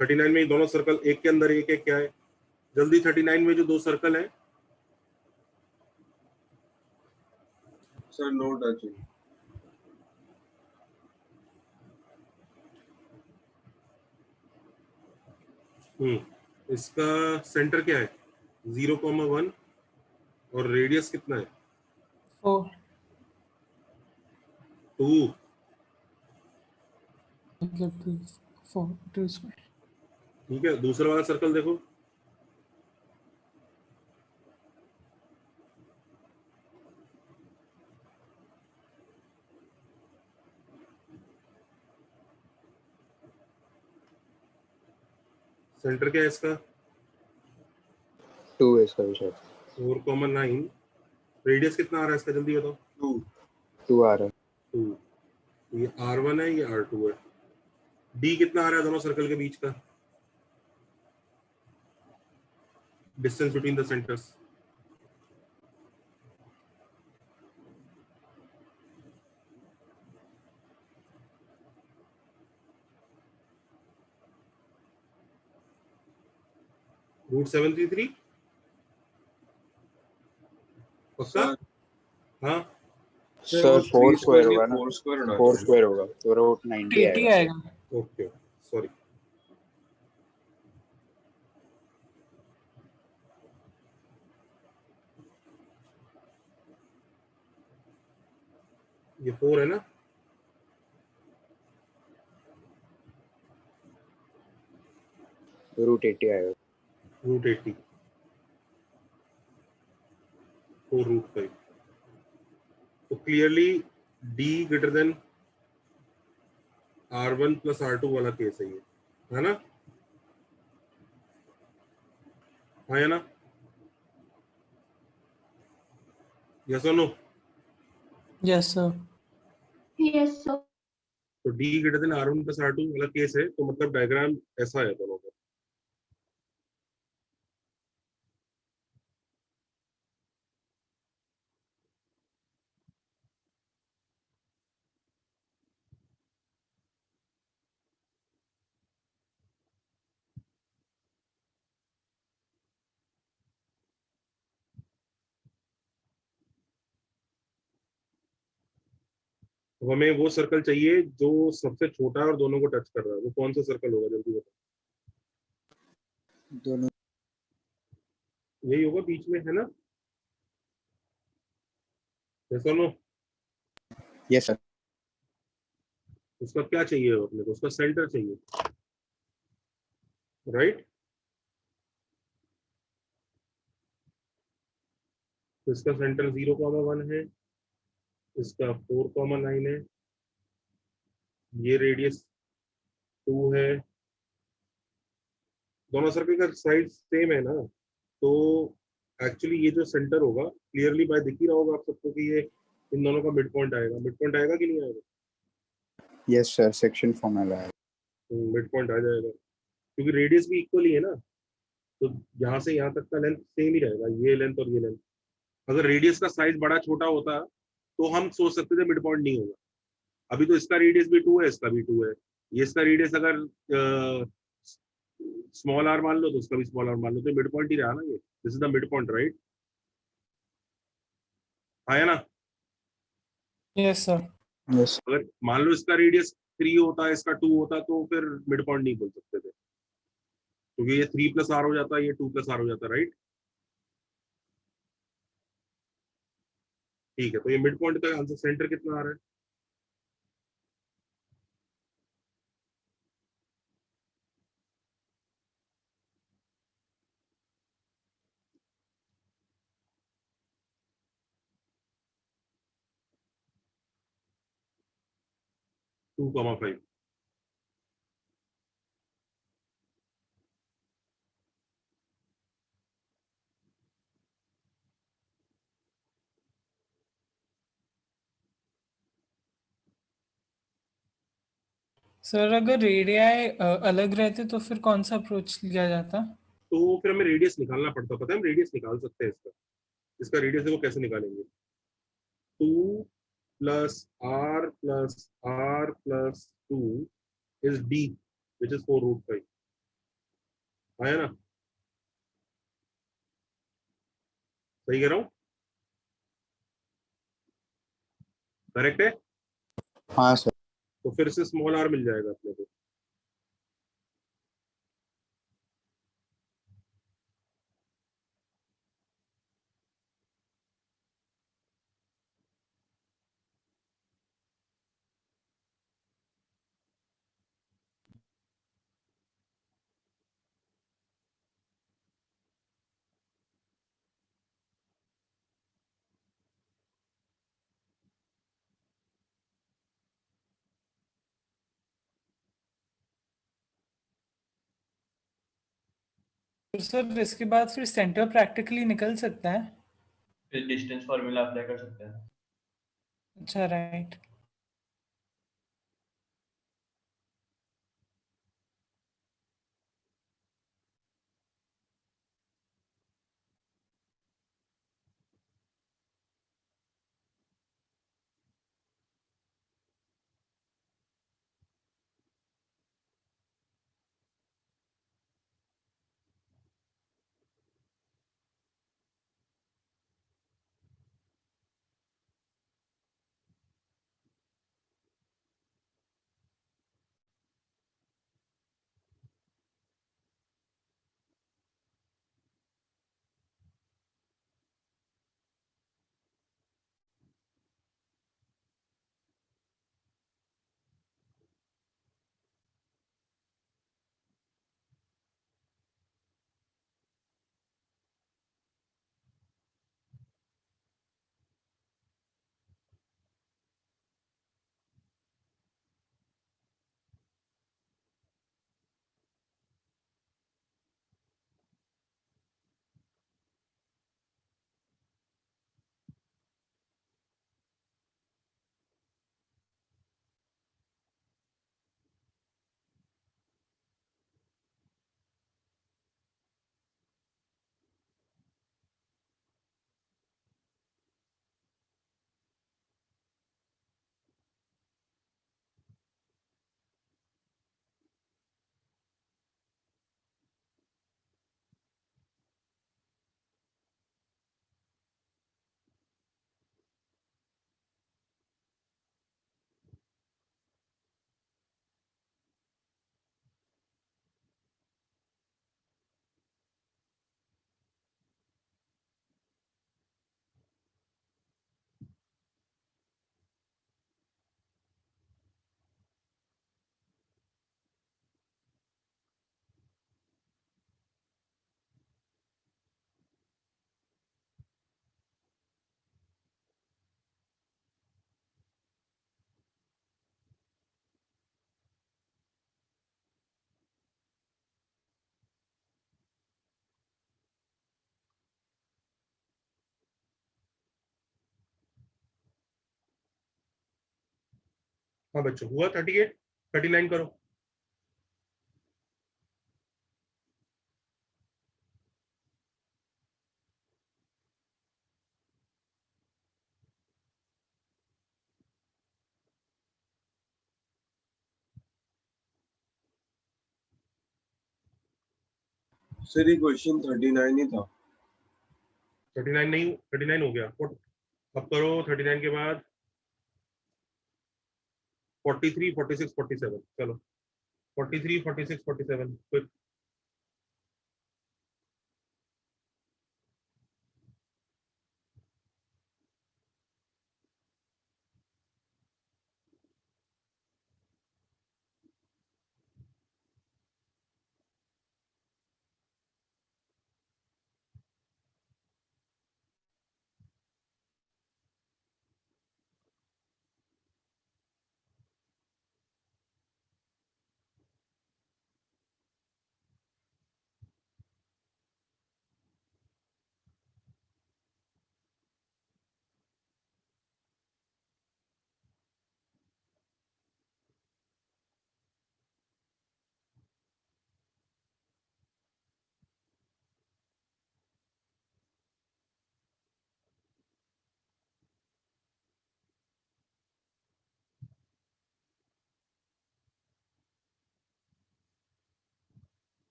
39 में ये दोनों सर्कल एक के अंदर एक क्या है. जल्दी 39 में जो दो सर्कल है. Sir no touching. इसका सेंटर क्या है 0,1 और रेडियस कितना है 4. 2. मतलब 4 2 square. ठीक है. दूसरा वाला सर्कल देखो. सेंटर क्या है इसका 2 है इसका भी शायद. 4,9. रेडियस कितना आ रहा है इसका जल्दी बताओ. 2 आ रहा है. 2. ये R1 है ये R2 है. D कितना आ रहा है दोनों सर्कल के बीच का डिस्टेंस बिटवीन द सेंटर्स. √733 पक्का. हाँ सर 4 स्क्वायर होगा ना. 4 स्क्वायर 4 स्क्वायर होगा तो रूट 90 80 आएगा. आएगा. Okay sorry. ये 4 है ना. रूट 80 आएगा. √80 4 √5. तो clearly D greater than R1 plus R2 वाला केस है ये, है ना. हाँ या ना. यस और no. Yes, sir. Yes, sir. तो D greater than R1 plus R2 वाला केस है तो मतलब डायग्राम ऐसा है दोनों का. तो हमें वो सर्कल चाहिए जो सबसे छोटा है और दोनों को टच कर रहा है. वो कौन सा सर्कल होगा जल्दी बताओ. दोनों. यही होगा बीच में, है ना. यस और नो. Yes sir. उसका क्या चाहिए अपने को. उसका सेंटर चाहिए राइट. तो इसका सेंटर 0,1 है. इसका 4,9 है. ये रेडियस 2 है. दोनों सर्कल का साइड सेम है ना. तो एक्चुअली ये जो सेंटर होगा क्लियरली बाय दिख ही रहा होगा आप सबको कि ये इन दोनों का मिड पॉइंट आएगा. मिड पॉइंट आएगा कि नहीं आएगा. Yes sir. सेक्शन फॉर्मूला है. मिड पॉइंट आ जाएगा. क्योंकि रेडियस भी इक्वल ही है ना, तो यहाँ से यहाँ तक का लेंथ सेम ही रहेगा, ये लेंथ और ये लेंथ। अगर रेडियस का साइज बड़ा छोटा होता तो हम सोच सकते थे मिड पॉइंट नहीं होगा। अभी तो इसका रेडियस भी 2 है, इसका भी 2 है, ये इसका रेडियस अगर स्मॉल आर मान लो तो उसका भी स्मॉल आर मान लो, तो मिड पॉइंट ही रहा ना ये। This is the mid point, right? आया ना? Yes sir. यस। अगर मान लो इसका रेडियस 3 होता, इसका 2 होता, तो फिर मिड पॉइंट नहीं बोल सकते थे, क्योंकि ये 3 प्लस आर हो जाता, ये 2 प्लस आर हो जाता, राइट? ठीक है, तो ये मिड पॉइंट का आंसर सेंटर कितना आ रहा है? Two comma five. सर अगर रेडियाई अलग रहते तो फिर कौन सा अप्रोच लिया जाता? तो फिर हमें रेडियस निकालना पड़ता, पता है हम रेडियस निकाल सकते हैं इसका। इसका रेडियस देखो कैसे निकालेंगे, 2 plus R plus 2 is D, which is 4√5। आया ना? सही कह रहा हूँ? करेक्ट है? हाँ सर। तो फिर से स्मॉल आर मिल जाएगा अपने को। तो सर इसके बाद फिर सेंटर प्रैक्टिकली निकल सकता है? फिर डिस्टेंस फार्मूला अप्लाई कर सकते हैं। अच्छा राइट। हाँ बच्चों, हुआ 38, 39 करो। सर ये क्वेश्चन 39 ही था। 39 नहीं, 39 हो गया। अब करो 39 के बाद 43, 46, 47। चलो 43, 46, 47 क्विक।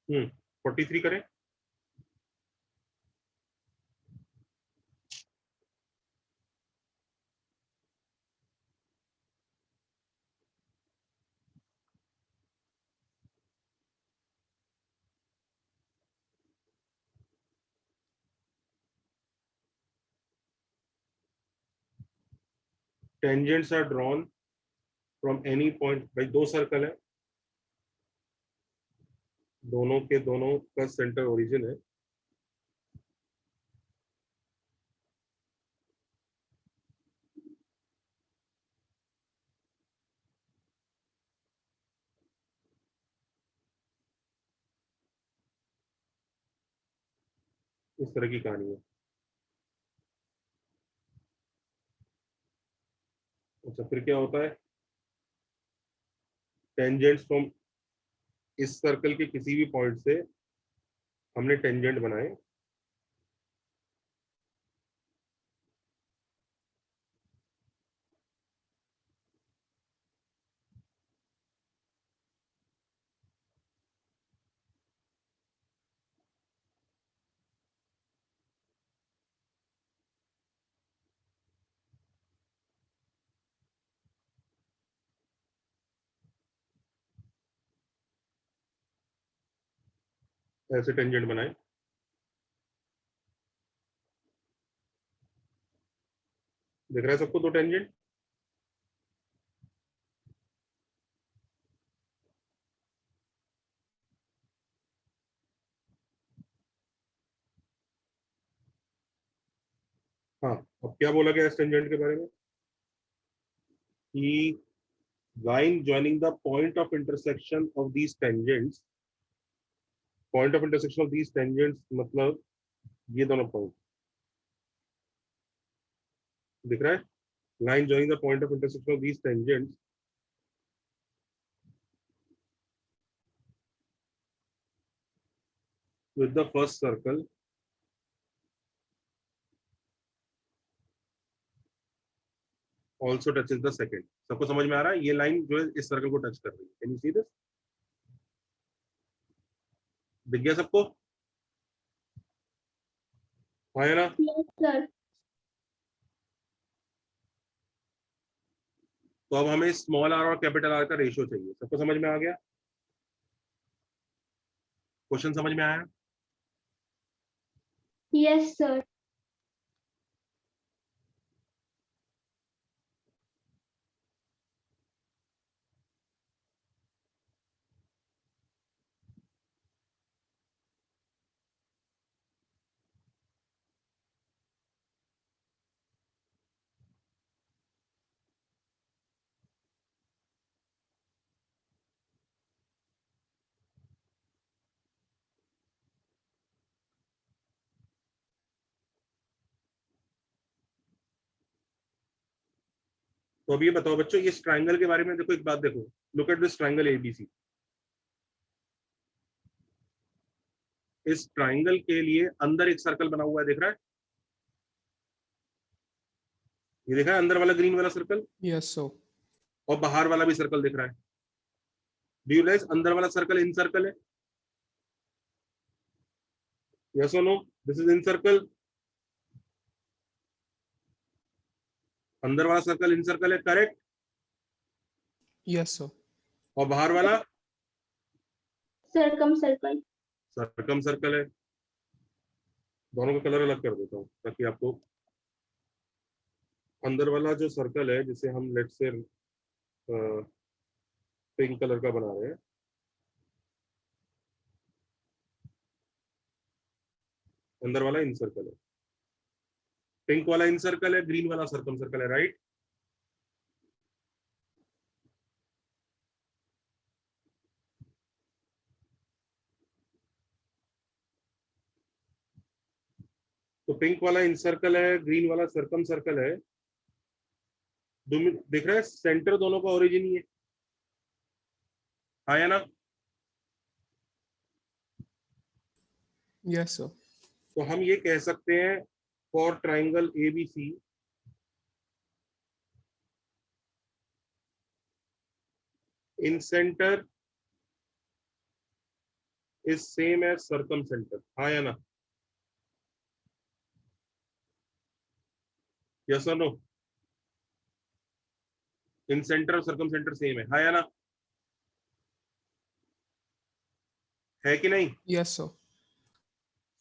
हम्म, 43 करें। Tangents are drawn from any point. भाई दो सर्कल है, दोनों के दोनों का सेंटर ओरिजिन है। इस तरह की कहानी है। अच्छा फिर क्या होता है? टेंजेंट्स फ्रॉम इस सर्कल के किसी भी पॉइंट से हमने टेंजेंट बनाए। ऐसे टेंजेंट बनाए। दिख रहा है सबको दो टेंजेंट? हाँ, अब क्या बोला गया इस टेंजेंट के बारे में कि line joining the point of intersection of these tangents, point of intersection of these tangents मतलब ये दोनों पॉइंट दिख रहा है। line joining the point of intersection of these tangents with the first circle also touches the second। सबको समझ में आ रहा है? ये लाइन जो है इस सर्कल को टच कर रही है। Can you see this? दिख गया सबको? हाँ है ना? Yes, sir. तो अब हमें स्मॉल आर और कैपिटल आर का रेशियो चाहिए। सबको समझ में आ गया? क्वेश्चन समझ में आया? Yes, sir. तो अब ये बताओ बच्चों, इस ट्राइंगल के बारे में देखो, एक बात देखो, look at this triangle ABC. इस ट्राइंगल के लिए अंदर एक सर्कल बना हुआ है, देख रहा है? ये देख रहा है अंदर वाला ग्रीन वाला सर्कल, Yes, sir. और बाहर वाला भी सर्कल दिख रहा है। डू यू रियलाइज अंदर वाला सर्कल इन सर्कल है? यस और no? This is incircle. अंदर वाला सर्कल इन सर्कल है, करेक्ट? Yes, sir. और बाहर वाला circle. सर्कम सर्कल है। दोनों का कलर अलग कर देता हूँ ताकि आपको, अंदर वाला जो सर्कल है जिसे हम लेट से पिंक कलर का बना रहे हैं, अंदर वाला इन सर्कल है, पिंक वाला इन सर्कल है, ग्रीन वाला सर्कम सर्कल है, राइट? तो पिंक वाला इन सर्कल है, ग्रीन वाला सर्कम सर्कल है। दिख रहा है सेंटर दोनों का ओरिजिन ही है, हाँ या ना? Yes, sir. तो हम ये कह सकते हैं for triangle ABC, incentre is same as circumcentre, हाँ या ना? यस और नो? इन सेंटर और सर्कम सेंटर सेम है, हाँ या ना? है कि नहीं? Yes, sir.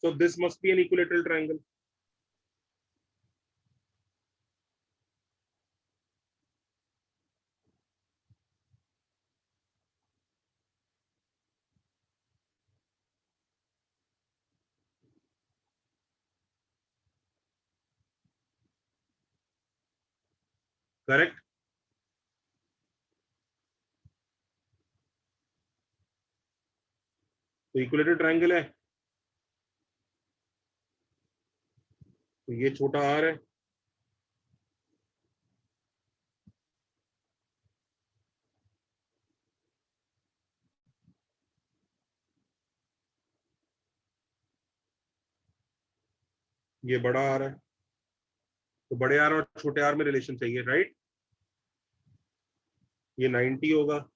So this must be an equilateral triangle. Correct? तो इक्विलेटरल ट्रायंगल है, तो ये छोटा r है, ये बड़ा r है, तो बड़े r और छोटे r में रिलेशन चाहिए, राइट? ये 90 होगा,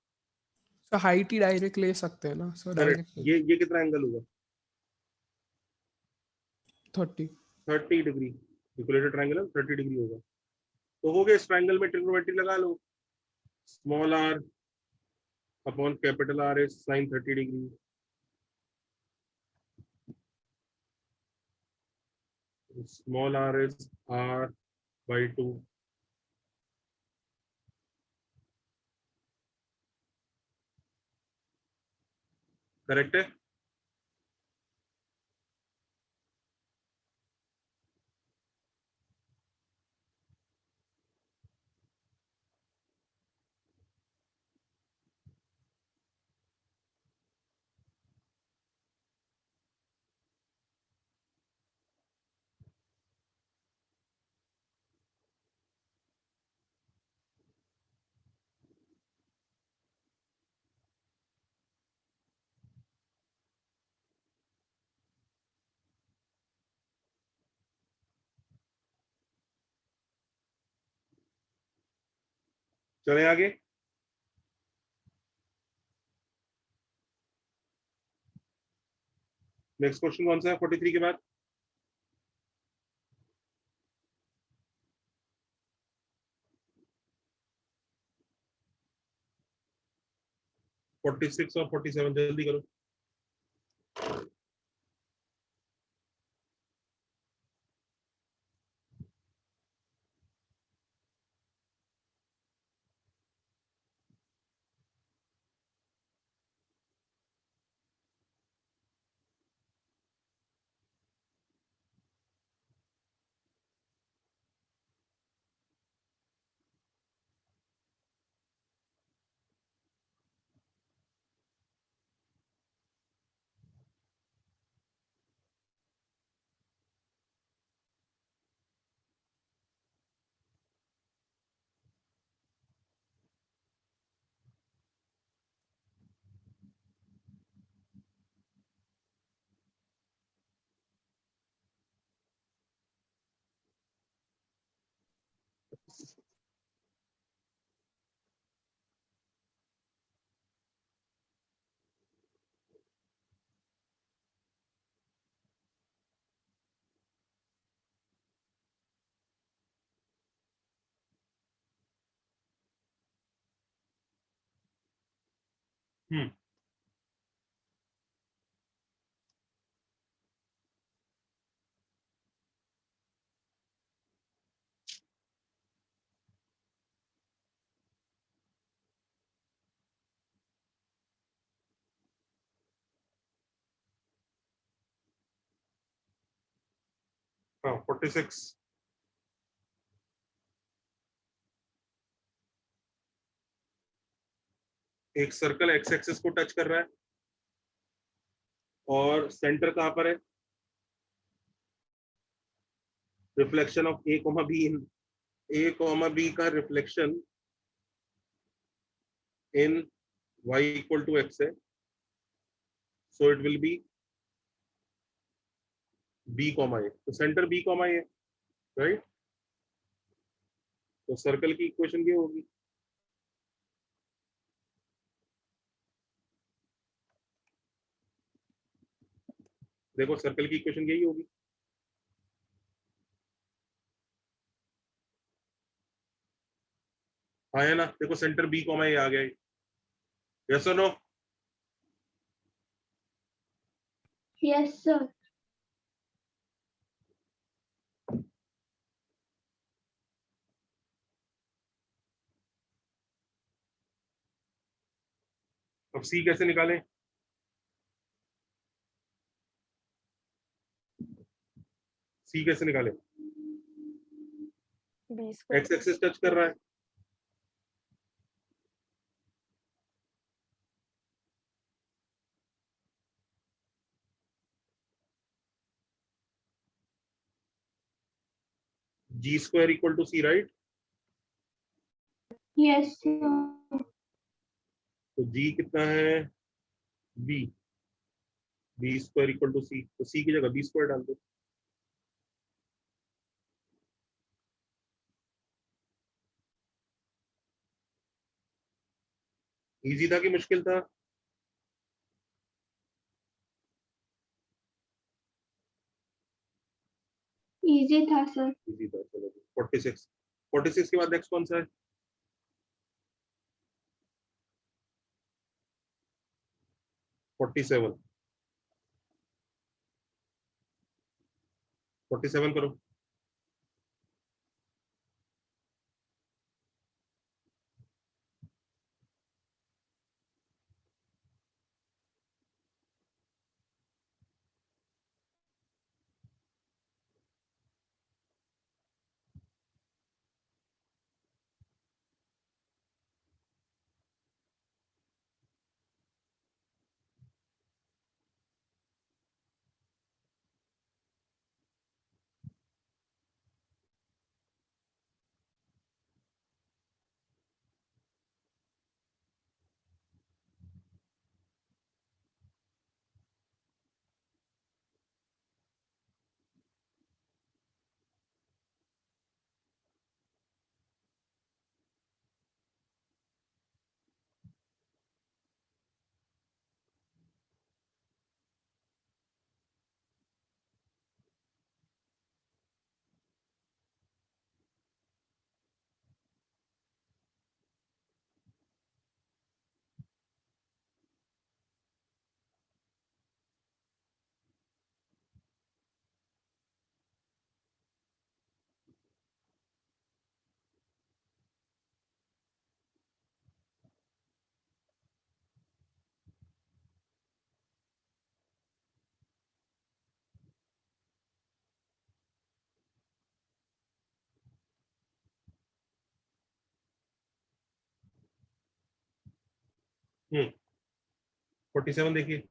So height ही डायरेक्ट ले सकते हैं ना सर, करेक्ट? डायरेक्ट ये कितना एंगल होगा? 30. 30 डिग्री। इक्विलेटरल ट्रायंगल है, 30 डिग्री होगा। तो हो गया, इस ट्रायंगल में ट्रिग्नोमेट्री लगा लो, small r upon capital R is sin 30 डिग्री, small r is r/2, correct है? चले आगे। नेक्स्ट क्वेश्चन कौन सा है 43 के बाद? फोर्टी सिक्स और 47, जल्दी करो। हम्म हाँ 46। एक सर्कल एक्स एक्सिस को टच कर रहा है और सेंटर कहां पर है? Reflection of a comma b in a comma b का reflection in y equal to x है, so it will be b comma a. तो सेंटर b कॉमा ए है, राइट? तो सर्कल की इक्वेशन ये होगी। देखो सर्कल की इक्वेशन यही होगी। हाँ है ना? देखो सेंटर बी कॉमा ए आ गया। यस और नो? Yes, sir. अब सी कैसे निकालें? सी कैसे निकालें? एक्स एक्सिस टच कर रहा है, G square equal to C, right? Yes, sir. तो जी कितना है? B. B square equal to C, तो सी की जगह बी स्क्वायर डाल दो। इजी था कि मुश्किल था? Easy था sir. इजी था। चलो 46। 46 के बाद नेक्स्ट कौन सा है? 47। 47 करो। हम्म 47 देखिए।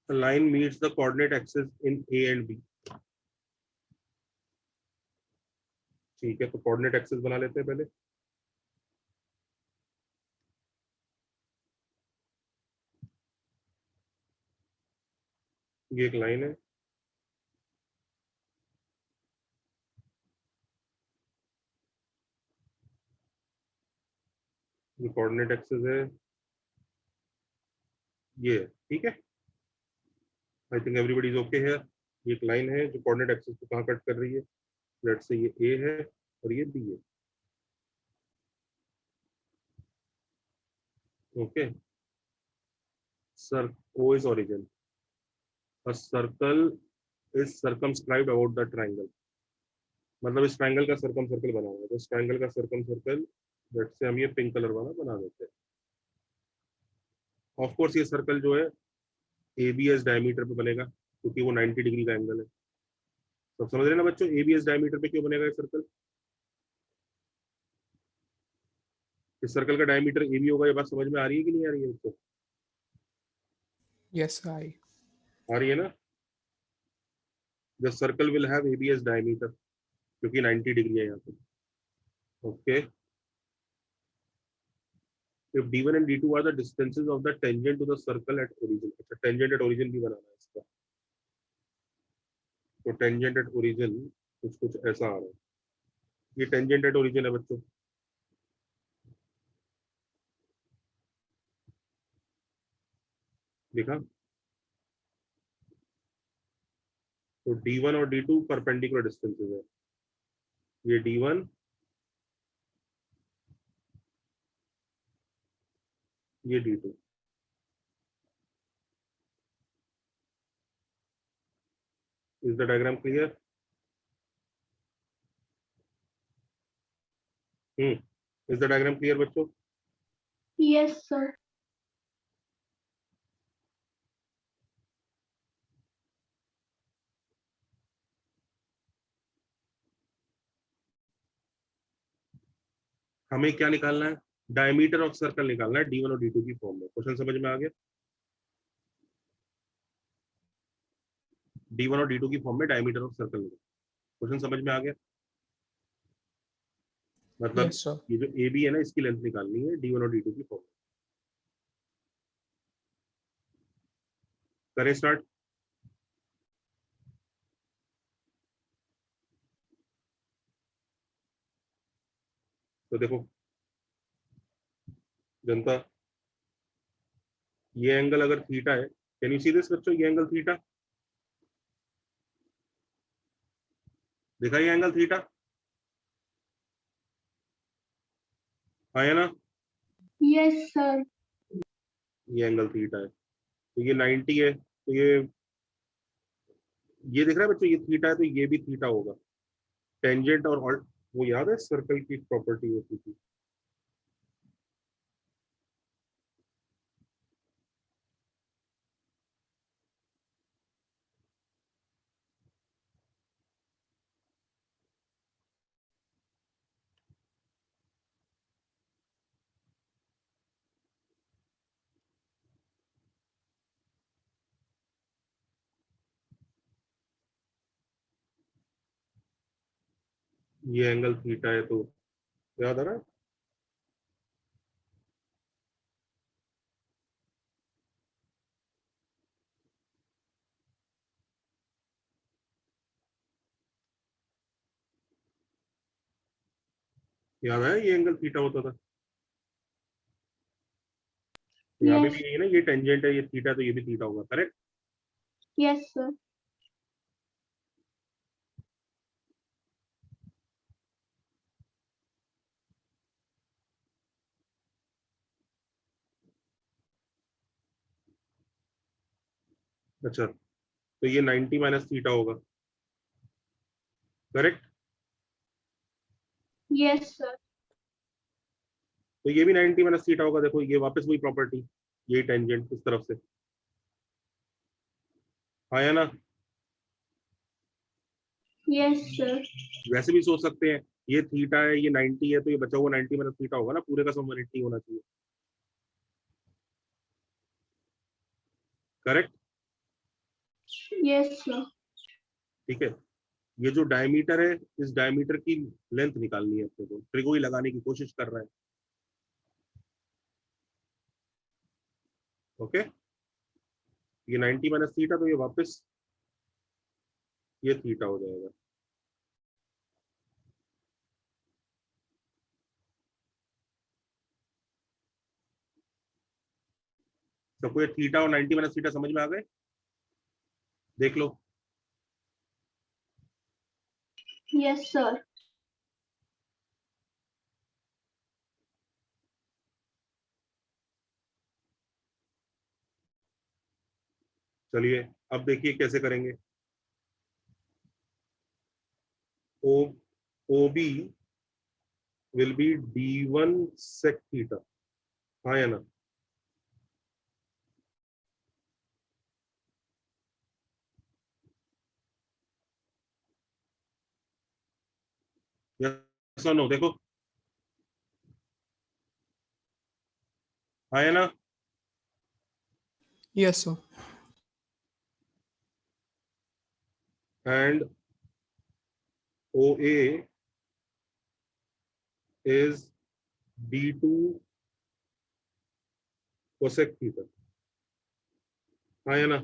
The line meets the coordinate axis in A and B। ठीक है, तो कोऑर्डिनेट एक्सिस बना लेते हैं पहले। ये एक लाइन है, ये कोऑर्डिनेट एक्सिस है, ये है, ठीक है। I think everybody is okay here. ये एक लाइन है जो कोऑर्डिनेट एक्सिस को कहाँ कट कर रही है, लेट्स से ये ए है और ये बी है, okay. Sir O is origin, a circle is circumscribed about the triangle, मतलब इस ट्रायंगल का सर्कम सर्कल बना हुआ है, तो इस ट्रायंगल का सर्कम सर्कल लेट्स से हम ये पिंक कलर वाला बना देते हैं। ऑफ कोर्स ये सर्कल जो है एबीएस डायमीटर पे बनेगा, क्योंकि वो 90 डिग्री का एंगल है। सब समझ रहे हैं ना बच्चों, एबीएस डायमीटर पे क्यों बनेगा ये सर्कल? इस सर्कल का डायमीटर एबी होगा, ये बात समझ में आ रही है कि नहीं आ रही है बच्चों? Yes, I. आ रही है ना? The circle will have ABS diameter, क्योंकि 90 डिग्री है यहाँ पे, okay. If d1 and d2 are the distances of the tangent to the circle at origin, अच्छा tangent at origin भी बनाना है इसका, तो tangent at origin कुछ कुछ ऐसा आ रहा है, ये tangent at origin है बच्चों, देखा? तो d1 और d2 परपेंडिकुलर डिस्टेंसेस है, ये d1 ये d2, is the diagram clear? Is the diagram clear बच्चों? Yes, sir. हमें क्या निकालना है? डायमीटर ऑफ सर्कल निकालना है d1 और d2 की फॉर्म में। क्वेश्चन समझ में आ गया? d1 और d2 की फॉर्म में डायमीटर ऑफ सर्कल निकालना, क्वेश्चन समझ में आ गया? मतलब Yes, sir. ये जो ए बी है ना, इसकी लेंथ निकालनी है d1 और d2 की फॉर्म में। करें स्टार्ट। तो देखो जनता, ये एंगल अगर थीटा है, कैन यू सी दिस बच्चों, ये एंगल थीटा, देखा ये एंगल थीटा, हाँ है ना? Yes, sir. ये एंगल थीटा है, तो ये 90 है, तो ये दिख रहा है बच्चों, ये थीटा है तो ये भी थीटा होगा। टेंजेंट और वो याद है सर्कल की प्रॉपर्टी होती थी, ये एंगल थीटा है, तो याद आ रहा है? याद आया ये एंगल थीटा होता था, यहाँ पे Yes. भी नहीं है ना, ये टेंजेंट है, ये थीटा, तो ये भी थीटा होगा, करेक्ट? Yes, sir. अच्छा, तो ये 90 माइनस थीटा होगा, करेक्ट? Yes, sir. तो ये भी 90 माइनस थीटा होगा, देखो ये वापस वही प्रॉपर्टी, ये टेंजेंट इस तरफ से आया ना? Yes, sir. वैसे भी सोच सकते हैं, ये थीटा है, ये 90 है, तो ये बचा हुआ 90 माइनस थीटा होगा ना, पूरे का सम 180 होना चाहिए, करेक्ट? Yes, sir. ठीक है, ये जो डायमीटर है, इस डायमीटर की लेंथ निकालनी है अपने को, त्रिकोण लगाने की कोशिश कर रहा है, ओके? ये 90 माइनस थीटा, तो ये वापस ये थीटा हो जाएगा। सबको ये थीटा और 90 माइनस थीटा समझ में आ गए? देख लो। Yes, sir. चलिए अब देखिए कैसे करेंगे। O B will be d1 sec theta, हाँ या ना? यस और नो, देखो हाँ या ना? Yes, sir. And OA is d2 cosec theta, हाँ या ना?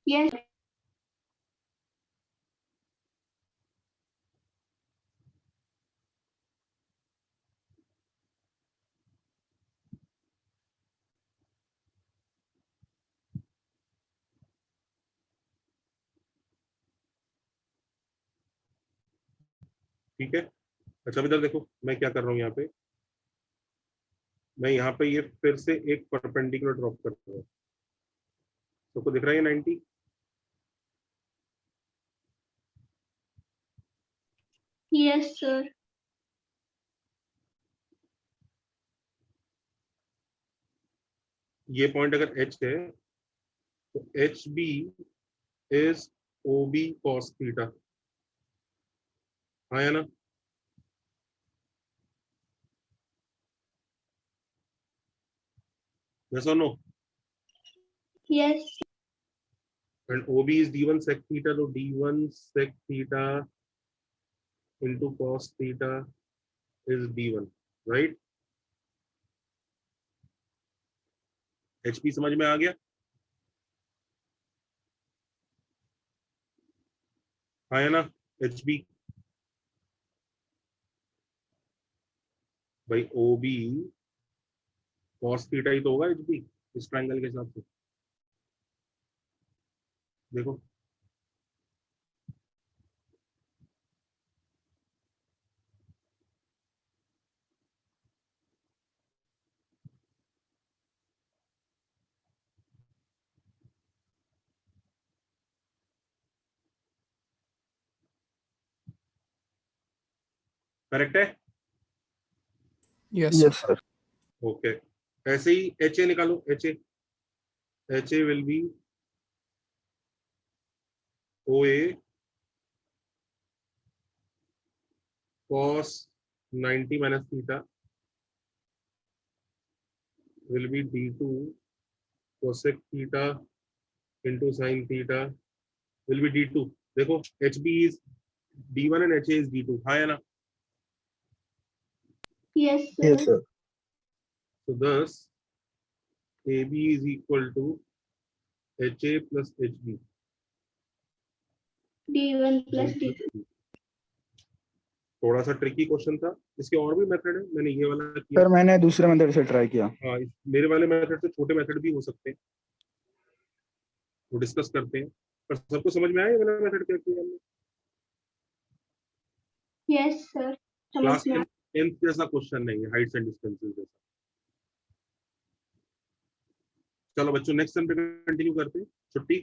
Yes. ठीक है। अच्छा अब इधर देखो मैं क्या कर रहा हूँ यहाँ पे। मैं यहाँ पे ये फिर से एक परपेंडिकुलर ड्रॉप कर रहा हूँ। सबको दिख रहा है 90? Yes, sir. ये पॉइंट अगर H है तो H B is O B cos theta, हाँ या ना? Yes or no? Yes. And OB is d1 sec theta, so d1 sec theta into cos theta is d1, right? HP समझ में आ गया? हाँ या ना? HB भाई OB cos theta ही तो होगा HB इस ट्रायंगल के हिसाब से। देखो करेक्ट है? Yes, sir. ओके ऐसे ही HA निकालो। HA will be OA cos 90 minus theta will be d2 cosec theta into sin theta will be d2। देखो HB is d1 and HA is d2, हाँ या ना? Yes, sir. So thus AB is equal to HA plus HB। D1 plus D2. थोड़ा सा tricky question था, इसके और भी मेथड है, मैंने ये वाला किया। सर मैंने दूसरे मेथड से ट्राई किया। हाँ मेरे वाले मेथड से छोटे मेथड भी हो सकते हैं, वो डिस्कस करते हैं। पर सबको समझ में आया ये वाला मेथड क्या किया हमने? Yes, sir. क्लास समझ में 10th जैसा क्वेश्चन नहीं है, हाइट्स एंड डिस्टेंसेस जैसा। चलो बच्चों नेक्स्ट टाइम पे कंटिन्यू करते हैं। छुट्टी।